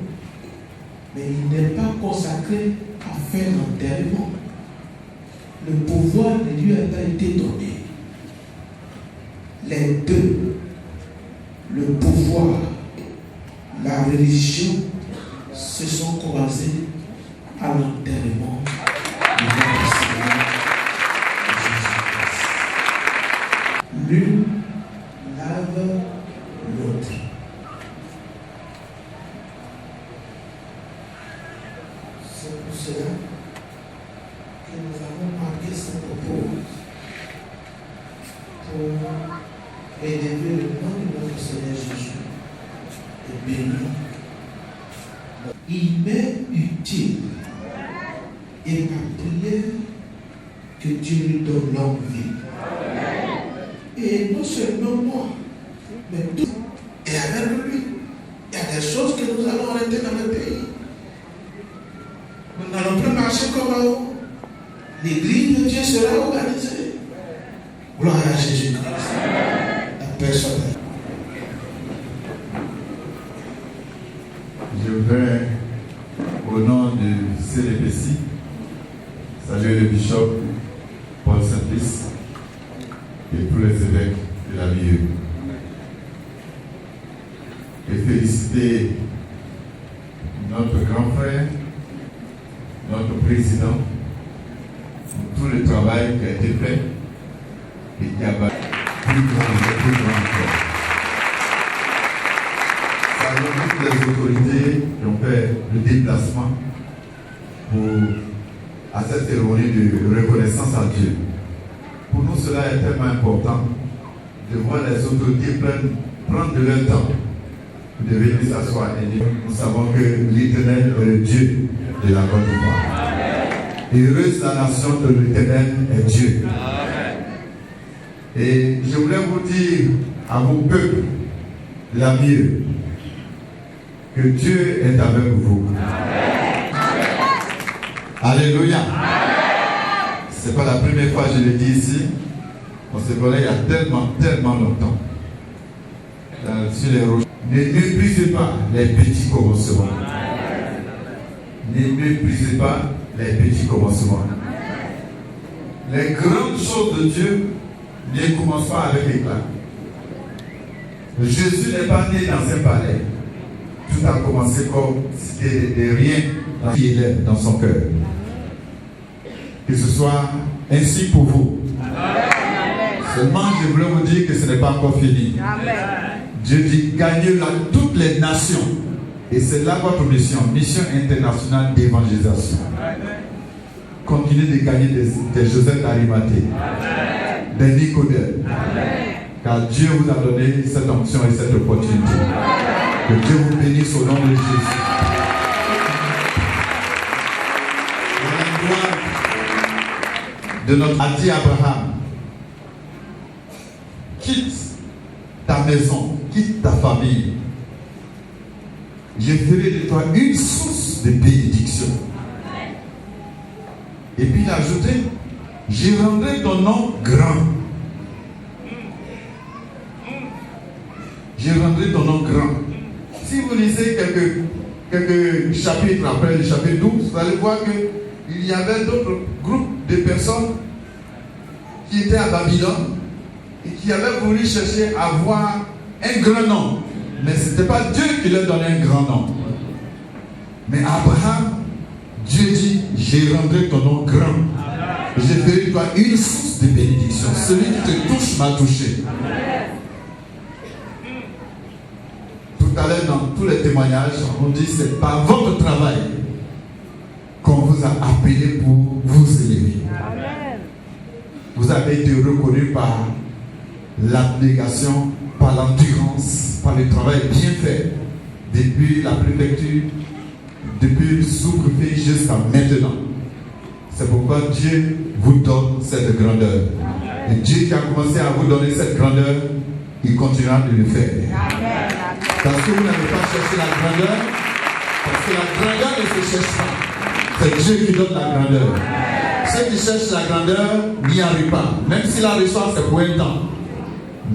mais il n'est pas consacré à faire l'enterrement. Le pouvoir de Dieu a été donné. Les deux, le pouvoir, la religion, se sont croisés à l'enterrement de notre Seigneur Jésus-Christ. L'une lave l'autre. C'est pour cela que nous avons marqué ce propos pour élever le nom de notre Seigneur Jésus et bénir Il m'est utile. Et ma prière, que Dieu lui donne longue vie. Et non seulement moi, mais tout. Et avec lui, il y a des choses que nous allons arrêter dans le pays. Nous n'allons plus marcher comme avant. L'église de Dieu sera organisée. Gloire à Jésus-Christ. La personne. Je voudrais, au nom du CDPC, saluer le bishop Paul Saint-Fils et tous les évêques de la milieu. Et féliciter notre grand frère, notre président, pour tout le travail qui a été fait et qui a battu plus grand encore. Saluons toutes les autorités qui ont fait le déplacement à cette cérémonie de reconnaissance à Dieu. Pour nous, cela est tellement important de voir les autorités prendre de leur temps de venir s'asseoir et dire, nous savons que l'Éternel est le Dieu de la Côte d'Ivoire. Heureuse la nation de l'Éternel est Dieu. Et je voulais vous dire à vos peuples, la mieux, que Dieu est avec vous. Alléluia. Ce n'est pas la première fois que je le dis ici. On se connaît il y a tellement longtemps. Sur les roches. Ne méprisez pas les petits commencements. Ne méprisez pas les petits commencements. Les grandes choses de Dieu ne commencent pas avec éclat. Jésus n'est pas né dans un palais. Tout a commencé comme si c'était de rien qui est dans son cœur. Que ce soit ainsi pour vous. Seulement, je voulais vous dire que ce n'est pas encore fini. Dieu dit, gagnez toutes les nations. Et c'est là votre mission, mission internationale d'évangélisation. Continuez de gagner des Joseph d'Arimathée, des Nicodème. Car Dieu vous a donné cette onction et cette opportunité. Que Dieu vous bénisse au nom de Jésus. La gloire de notre Adi Abraham. Quitte ta maison, quitte ta famille. Je ferai de toi une source de bénédiction. Et puis il a ajouté, je rendrai ton nom grand. Je rendrai ton nom grand. Si vous lisez quelques chapitres après le chapitre 12, vous allez voir qu'il y avait d'autres groupes de personnes qui étaient à Babylone et qui avaient voulu chercher à avoir un grand nom. Mais ce n'était pas Dieu qui leur donnait un grand nom. Mais Abraham, Dieu dit, je rendrai ton nom grand. Et je ferai de toi une source de bénédiction. Celui qui te touche m'a touché. Tout à l'heure, dans tous les témoignages, on dit que c'est par votre travail qu'on vous a appelé pour vous élever. Vous avez été reconnu par l'abnégation, par l'endurance, par le travail bien fait depuis la préfecture, depuis le sous-préfet jusqu'à maintenant. C'est pourquoi Dieu vous donne cette grandeur. Et Dieu qui a commencé à vous donner cette grandeur, il continuera de le faire. Parce que vous n'avez pas cherché la grandeur, parce que la grandeur ne se cherche pas. C'est Dieu qui donne la grandeur. Ceux qui cherchent la grandeur n'y arrivent pas. Même si la reçoivent, c'est pour un temps.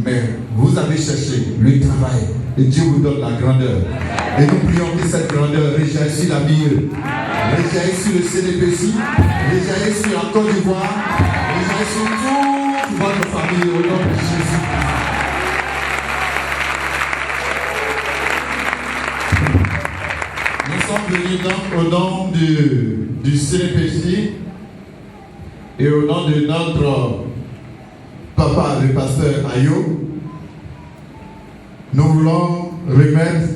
Mais vous avez cherché le travail et Dieu vous donne la grandeur. Et nous prions que cette grandeur réjaillisse sur la ville, réjaillisse sur le CDPC, réjaillisse sur la Côte d'Ivoire, réjaillisse sur toute votre famille au nom de Jésus. Nous sommes venus donc au nom du CDPC et au nom de notre papa, le pasteur Ayo. Nous voulons remettre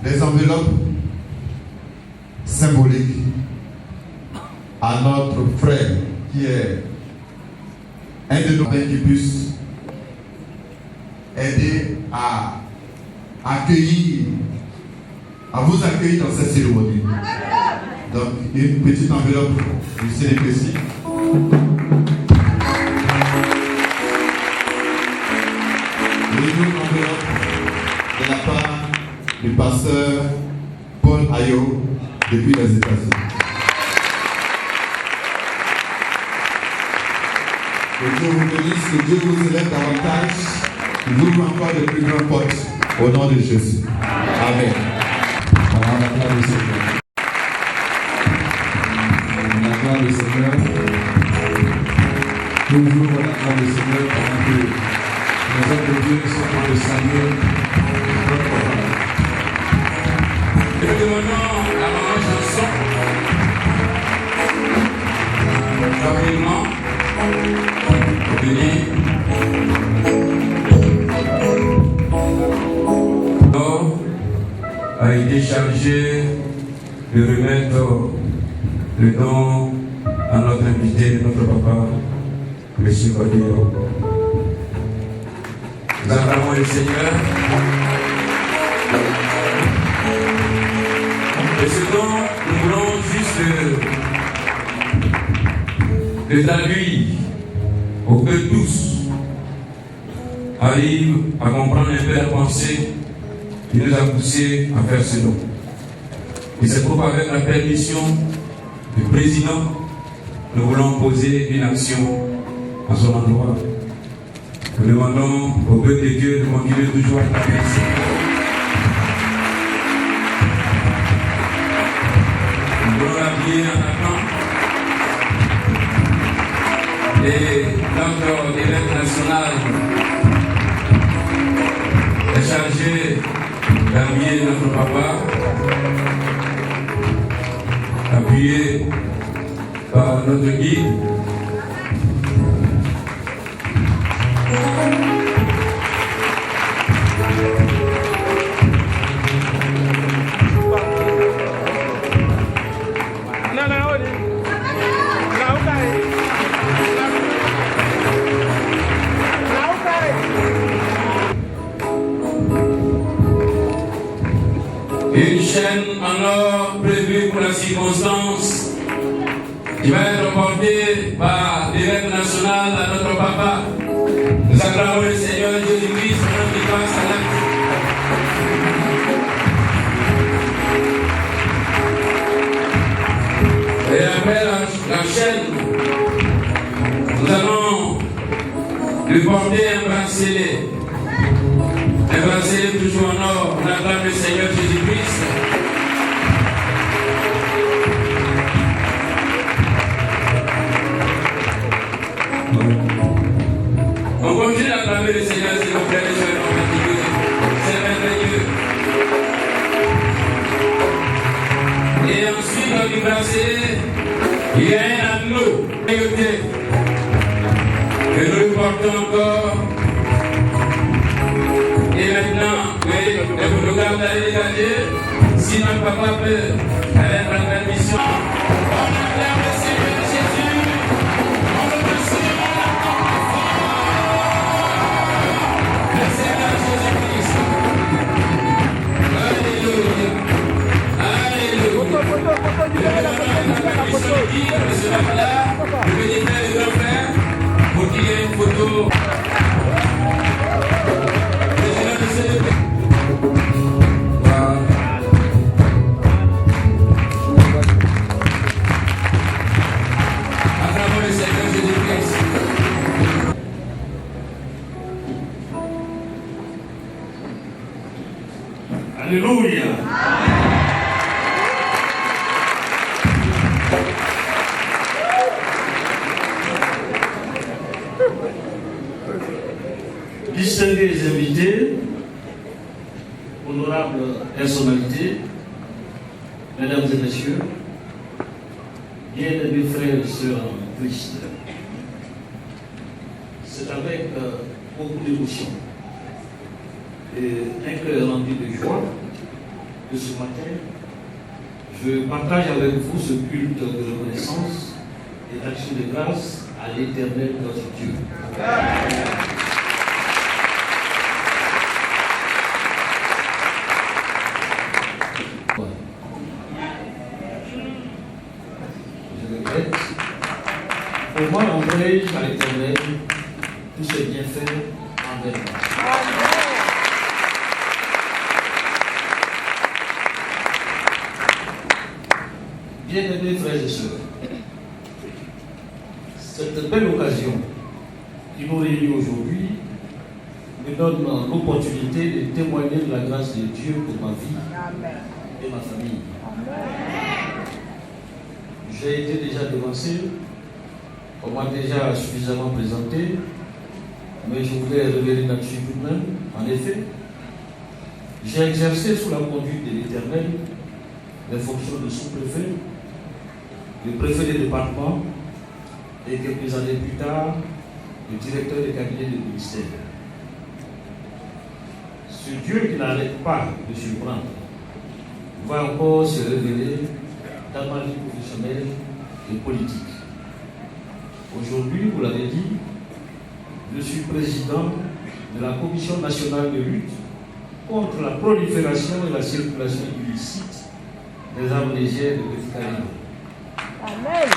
des enveloppes symboliques à notre frère qui est un de nos frères qui puisse aider à accueillir à vous accueillir dans cette cérémonie. Donc, une petite enveloppe du CDPC. Une enveloppe de la part du pasteur Paul Ayo depuis les États-Unis. Que Dieu vous bénisse, que Dieu vous élève davantage, qu'il vous ouvre encore de plus grandes portes au nom de Jésus. Amen. On acclame le Seigneur. On acclame le Seigneur. Toujours on acclame le Seigneur pendant que les hommes de Dieu sont en train de saluer notre papa. Et nous demandons la maman chanson. Rapidement. Béni. A été chargé de remettre le don à notre invité, notre papa, M. Cordero. Nous acclamons le Seigneur. Et ce don, nous voulons juste le traduire pour que tous arrivent à comprendre un peu la pensée qui nous a poussé à faire ce don. Et c'est pourquoi, avec la permission du président, nous voulons poser une action à son endroit. Nous demandons au peuple de Dieu de continuer toujours à travailler. Nous voulons l'appuyer en attendant. Et notre évêque national est chargé d'habiller notre papa, appuyé par notre guide. Une chaîne en or prévue pour la circonstance qui va être portée par l'évêque national à notre papa. Nous acclamons le Seigneur Jésus-Christ pendant qu'il passe à l'acte. Et après la chaîne, nous allons lui porter un bracelet. Un bracelet toujours en or, on acclame le Seigneur Jésus-Christ. On continue à acclamer le Seigneur, s'il vous plaît, les frères, en particulier. C'est merveilleux. Et ensuite, dans le bracelet, il y a un anneau cailloté que nous portons encore. Et maintenant, les photographes d'aller regarder si notre papa peut aller prendre la mission. On acclame le Seigneur Jésus. On le remercie. Le Seigneur Jésus-Christ. Alléluia. Alléluia. La mission dit, M. Lapala, je vais dire le grand frère pour qu'il y ait une photo. Alléluia. Distingués invités, honorables personnalités, mesdames et messieurs, bien-aimés frères et sœurs en Christ, c'est avec beaucoup d'émotion et un cœur rempli de joie que ce matin, je partage avec vous ce culte de reconnaissance et d'action de grâce à l'Éternel notre Dieu. Pour moi, rendrai-je à l'Éternel tous ses bienfaits envers moi. Bien-aimés frères et sœurs, cette belle occasion qui nous réunit aujourd'hui me donne l'opportunité de témoigner de la grâce de Dieu pour ma vie et ma famille. J'ai été déjà devancé, on m'a déjà suffisamment présenté, mais je voulais revenir là-dessus tout de même. En effet, j'ai exercé sous la conduite de l'Éternel les fonctions de sous-préfet, de préfet de département et quelques années plus tard, le directeur de cabinet du ministère. Ce Dieu qui n'arrête pas de surprendre va encore se révéler dans ma vie professionnelle et politique. Aujourd'hui, vous l'avez dit, je suis président de la Commission nationale de lutte contre la prolifération et la circulation illicite des armes légères de petit calibre. Amen.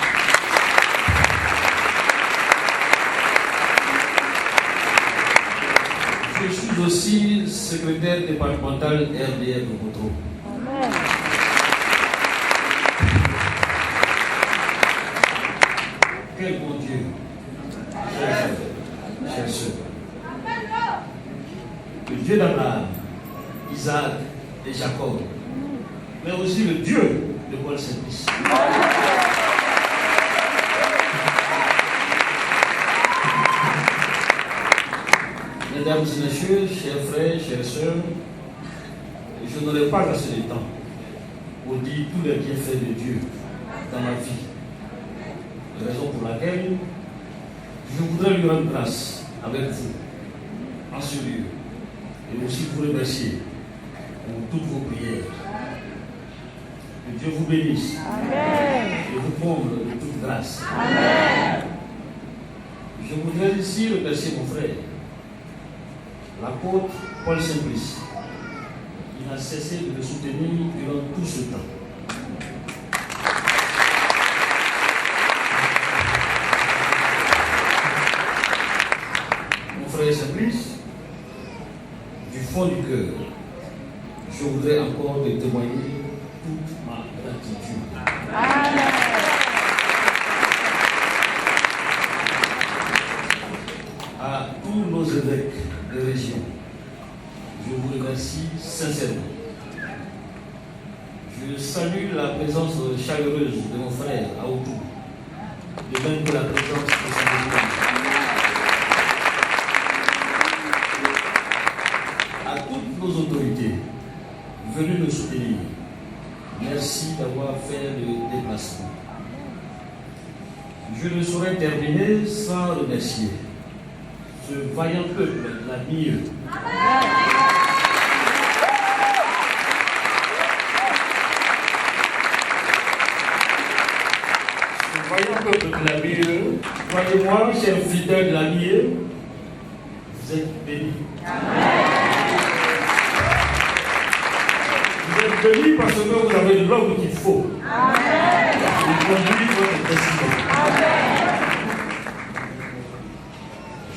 Je suis aussi secrétaire départemental RDR de Botro. Amen. Quel bon Dieu, chers soeurs. Le Dieu d'Abraham, Isaac et Jacob, mais aussi le Dieu de Paul Saint-Christ. Mesdames et messieurs, chers frères, chères sœurs, je n'aurai pas assez de temps pour dire tous les bienfaits de Dieu dans ma vie. Raison pour laquelle je voudrais lui rendre grâce avec vous en ce lieu et aussi vous remercier pour toutes vos prières. Que Dieu vous bénisse. Amen. Et vous comble de toute grâce. Amen. Je voudrais ici remercier mon frère, l'apôtre Paul Saint-Christ, qui n'a cessé de me soutenir durant tout ce temps. Mon frère Saint-Christ, du fond du cœur, je voudrais encore te témoigner toute ma gratitude. Amen. À tous nos évêques de région, je vous remercie sincèrement. Je salue la présence chaleureuse de mon frère Aoutou, de même que la présence de sa maison. À toutes nos autorités venues nous soutenir, merci d'avoir fait le déplacement. Je ne saurais terminer sans remercier ce vaillant peuple, la Mire. Ce vaillant peuple de la Mire, croyez-moi, chers fidèles de la Mire, vous êtes bénis. Vous êtes bénis parce que vous avez l'homme qu'il faut. Il conduit votre décision.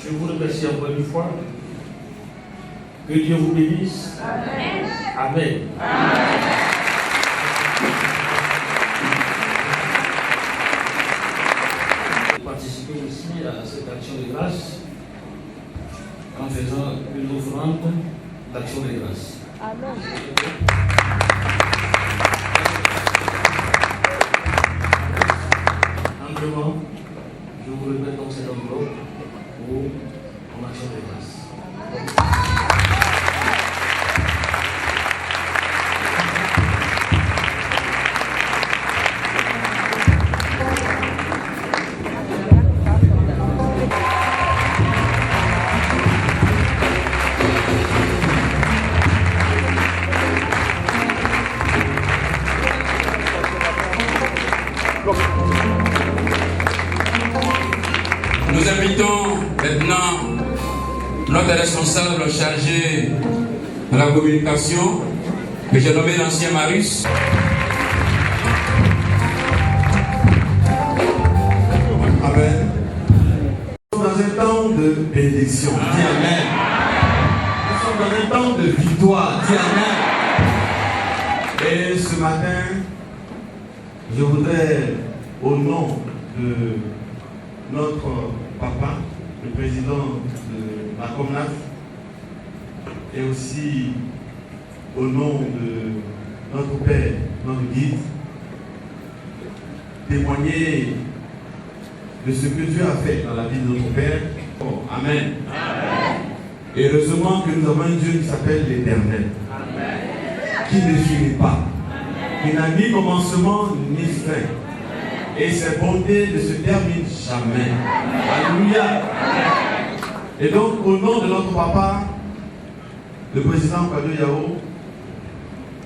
Je vous remercie encore une fois. Que Dieu vous bénisse. Amen. Amen. Participer aussi à cette action de grâce en faisant une offrande d'action de grâce. Amen. Amplement, je vous remets donc cette enveloppe en action de grâce. Nous invitons maintenant notre responsable chargé de la communication, que j'ai nommé l'ancien Marius. Amen. temps de bénédiction. Dis Amen. Nous sommes dans un temps de victoire. Dis Amen. Et ce matin, je voudrais, au nom de notre papa, le président de la Comnaf, et aussi au nom de notre père, notre guide, témoigner de ce que Dieu a fait dans la vie de notre père. Oh, amen. Amen. Et heureusement que nous avons un Dieu qui s'appelle l'Éternel, qui ne finit pas, qui n'a ni commencement ni fin. Et ses bontés ne se terminent jamais. Alléluia. Et donc, au nom de notre papa, le président Kwadwo Yao,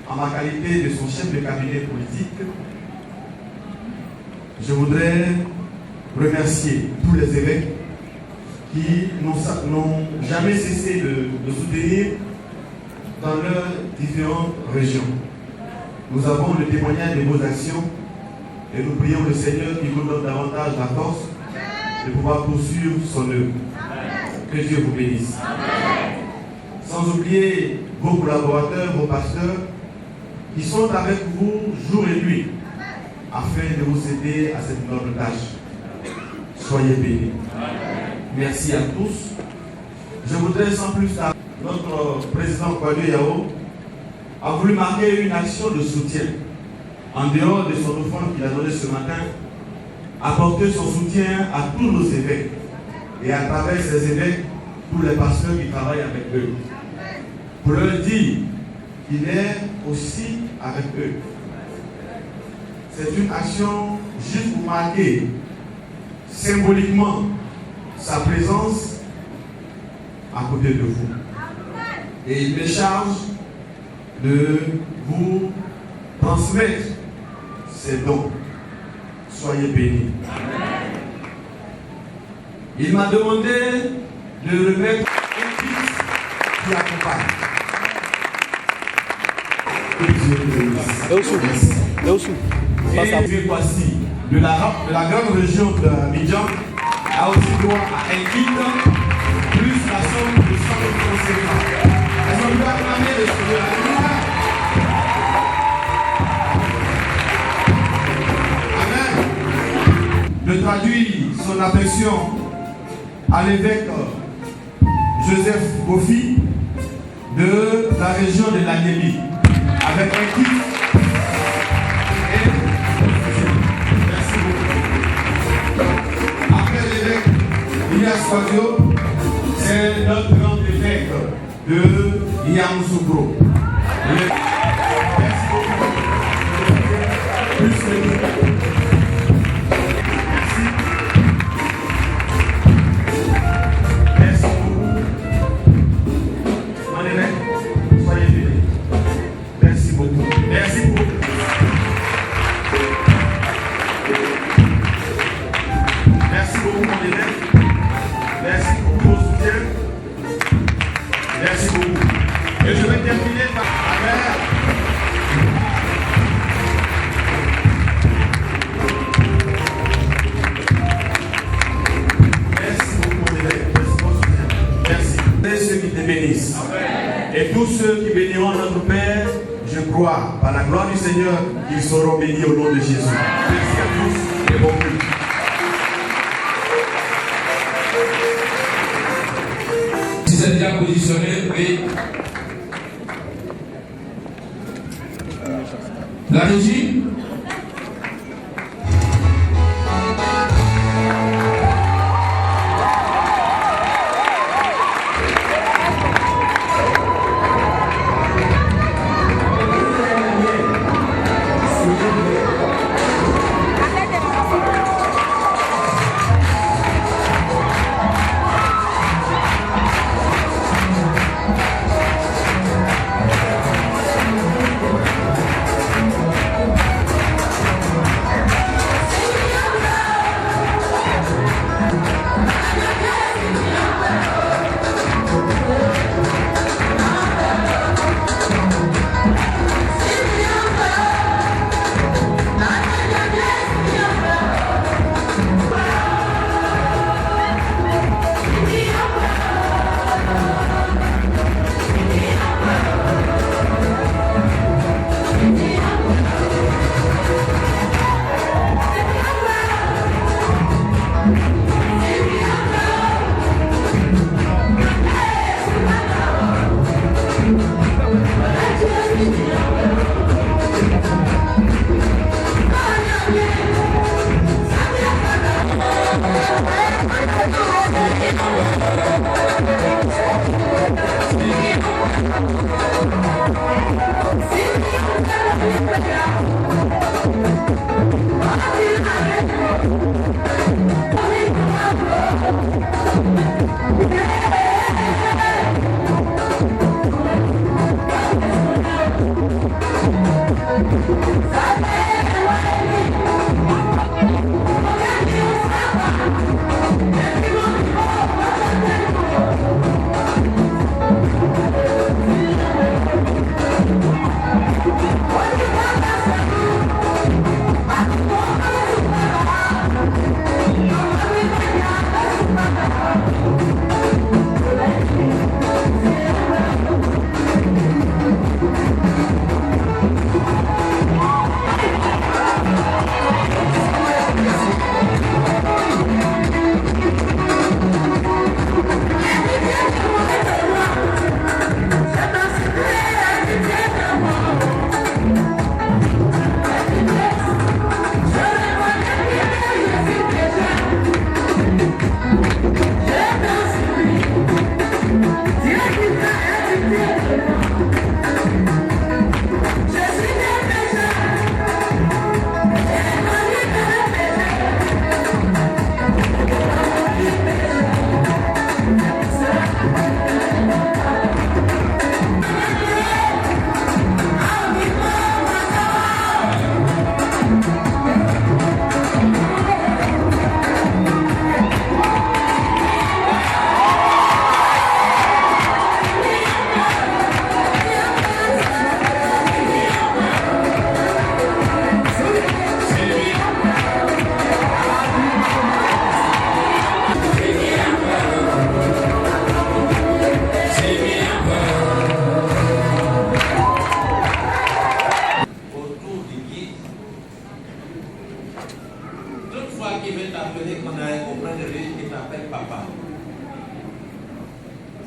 en ma qualité de son chef de cabinet politique, je voudrais remercier tous les évêques qui n'ont jamais cessé de soutenir dans leurs différentes régions. Nous avons le témoignage de vos actions et nous prions le Seigneur qui vous donne davantage la force de pouvoir poursuivre son œuvre. Que Dieu vous bénisse. Sans oublier vos collaborateurs, vos pasteurs qui sont avec vous jour et nuit afin de vous aider à cette noble tâche. Soyez bénis. Merci à tous. Je voudrais sans plus tarder, notre président Kwadwo Yao a voulu marquer une action de soutien. En dehors de son offrande qu'il a donné ce matin, apporter son soutien à tous nos évêques et à travers ces évêques, tous les pasteurs qui travaillent avec eux. Pour leur dire qu'il est aussi avec eux. C'est une action juste pour marquer symboliquement sa présence à côté de vous. Et il me charge de vous transmettre ces dons. Soyez bénis. Il m'a demandé de remettre un fils qui accompagne. Que Dieu vous bénisse. Et voici de la grande région de Abidjan a aussi droit à un guide plus la somme de 100 000 francs CFA. Est-ce qu'on peut acclamer le Seigneur? Amen. De traduire son affection à l'évêque Joseph Kofi de la région de l'Anélie avec un kit. Merci beaucoup. Après l'évêque Elias Kwadwo, c'est notre grand évêque de Yamoussoukro. Merci beaucoup. Plus que et tous ceux qui béniront notre Père, je crois, par la gloire du Seigneur, qu'ils seront bénis au nom de Jésus. Merci à tous et bon culte. Si c'est déjà positionné, oui. La régie.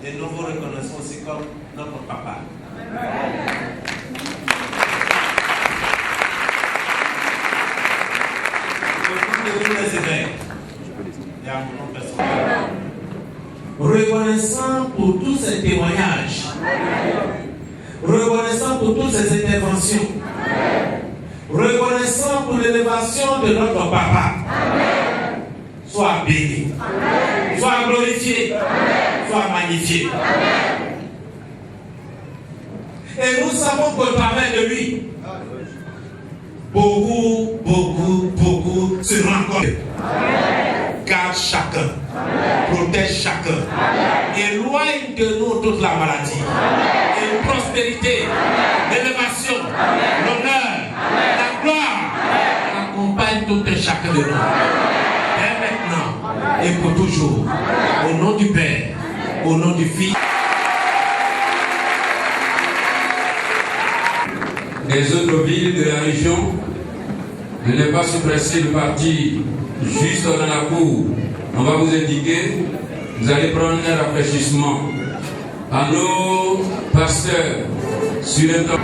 Et nous vous reconnaissons aussi comme notre papa. Autour de tous les évêques, il y a beaucoup de personnes. Reconnaissant pour tous ces témoignages, reconnaissant pour toutes ces interventions, reconnaissant pour l'élévation de notre papa. Sois béni, sois glorifié, sois magnifié. Et nous savons qu'au travers de lui, beaucoup se rencontrent. Garde chacun, protège chacun, éloigne de nous toute la maladie, et prospérité, l'élévation, l'honneur, la gloire, accompagne tout et chacun de nous. Et maintenant, et pour toujours, au nom du Père, au nom du Fils. Les autres villes de la région, ne n'est pas se presser de partir juste dans la cour. On va vous indiquer, vous allez prendre un rafraîchissement. À nos pasteurs, sur le temps.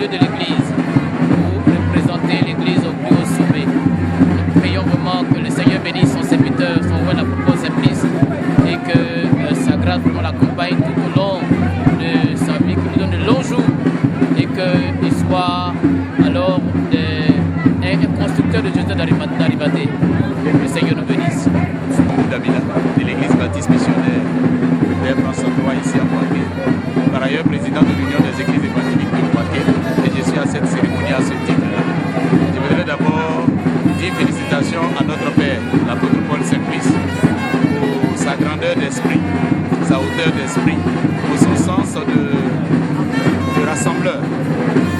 Dieu de l'Église pour représenter l'Église au plus haut sommet. Nous prions vraiment que le Seigneur bénisse son serviteur, son roi, la propose Simplice, et que sa grâce vraiment l'accompagne tout au long de sa vie, qu'il lui donne de longs jours, et qu'il soit alors un constructeur de Jésus d'Arimathée. Que le Seigneur nous bénisse. Dabila, de l'église baptiste missionnaire Père François III ici à Poitiers. Par ailleurs, président de l'Union des églises évangéliques de Poitiers, et je suis à cette cérémonie à ce titre-là. Je voudrais d'abord dire félicitations à notre Père, l'apôtre Paul Simplice, pour sa grandeur d'esprit, sa hauteur d'esprit, pour son sens de rassembleur.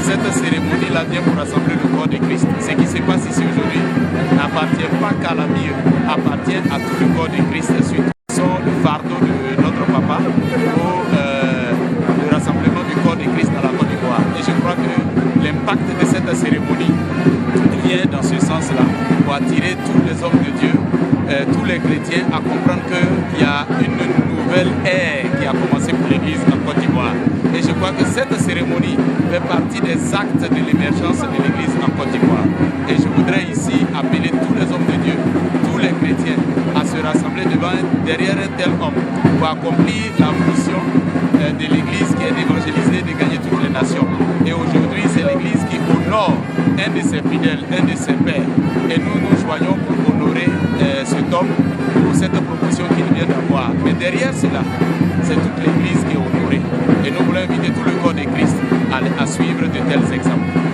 Cette cérémonie-là vient pour rassembler le corps de Christ. Ce qui se passe ici aujourd'hui n'appartient pas qu'à la mieux, appartient à tout le corps de Christ. Sur le fardeau de notre papa pour le rassemblement du corps de Christ dans la Côte d'Ivoire. Et je crois que l'impact de cette cérémonie vient dans ce sens-là pour attirer tous les hommes de Dieu, tous les chrétiens à comprendre qu'il y a une nouvelle ère qui a commencé pour l'Église en Côte d'Ivoire. Et je crois que cette cérémonie fait partie des actes de l'émergence de l'Église en Côte d'Ivoire. Et je voudrais ici appeler tous les hommes de Dieu, tous les chrétiens, à se rassembler derrière un tel homme pour accomplir la mission de l'Église qui est d'évangéliser, de gagner toutes les nations. Et aujourd'hui, c'est l'Église qui honore un de ses fidèles, un de ses pères. Et nous nous joignons pour honorer cet homme, pour cette promotion qu'il vient d'avoir. Mais derrière cela, c'est toute l'Église qui est honorée. Et nous voulons inviter tout le corps de Christ à suivre de tels exemples.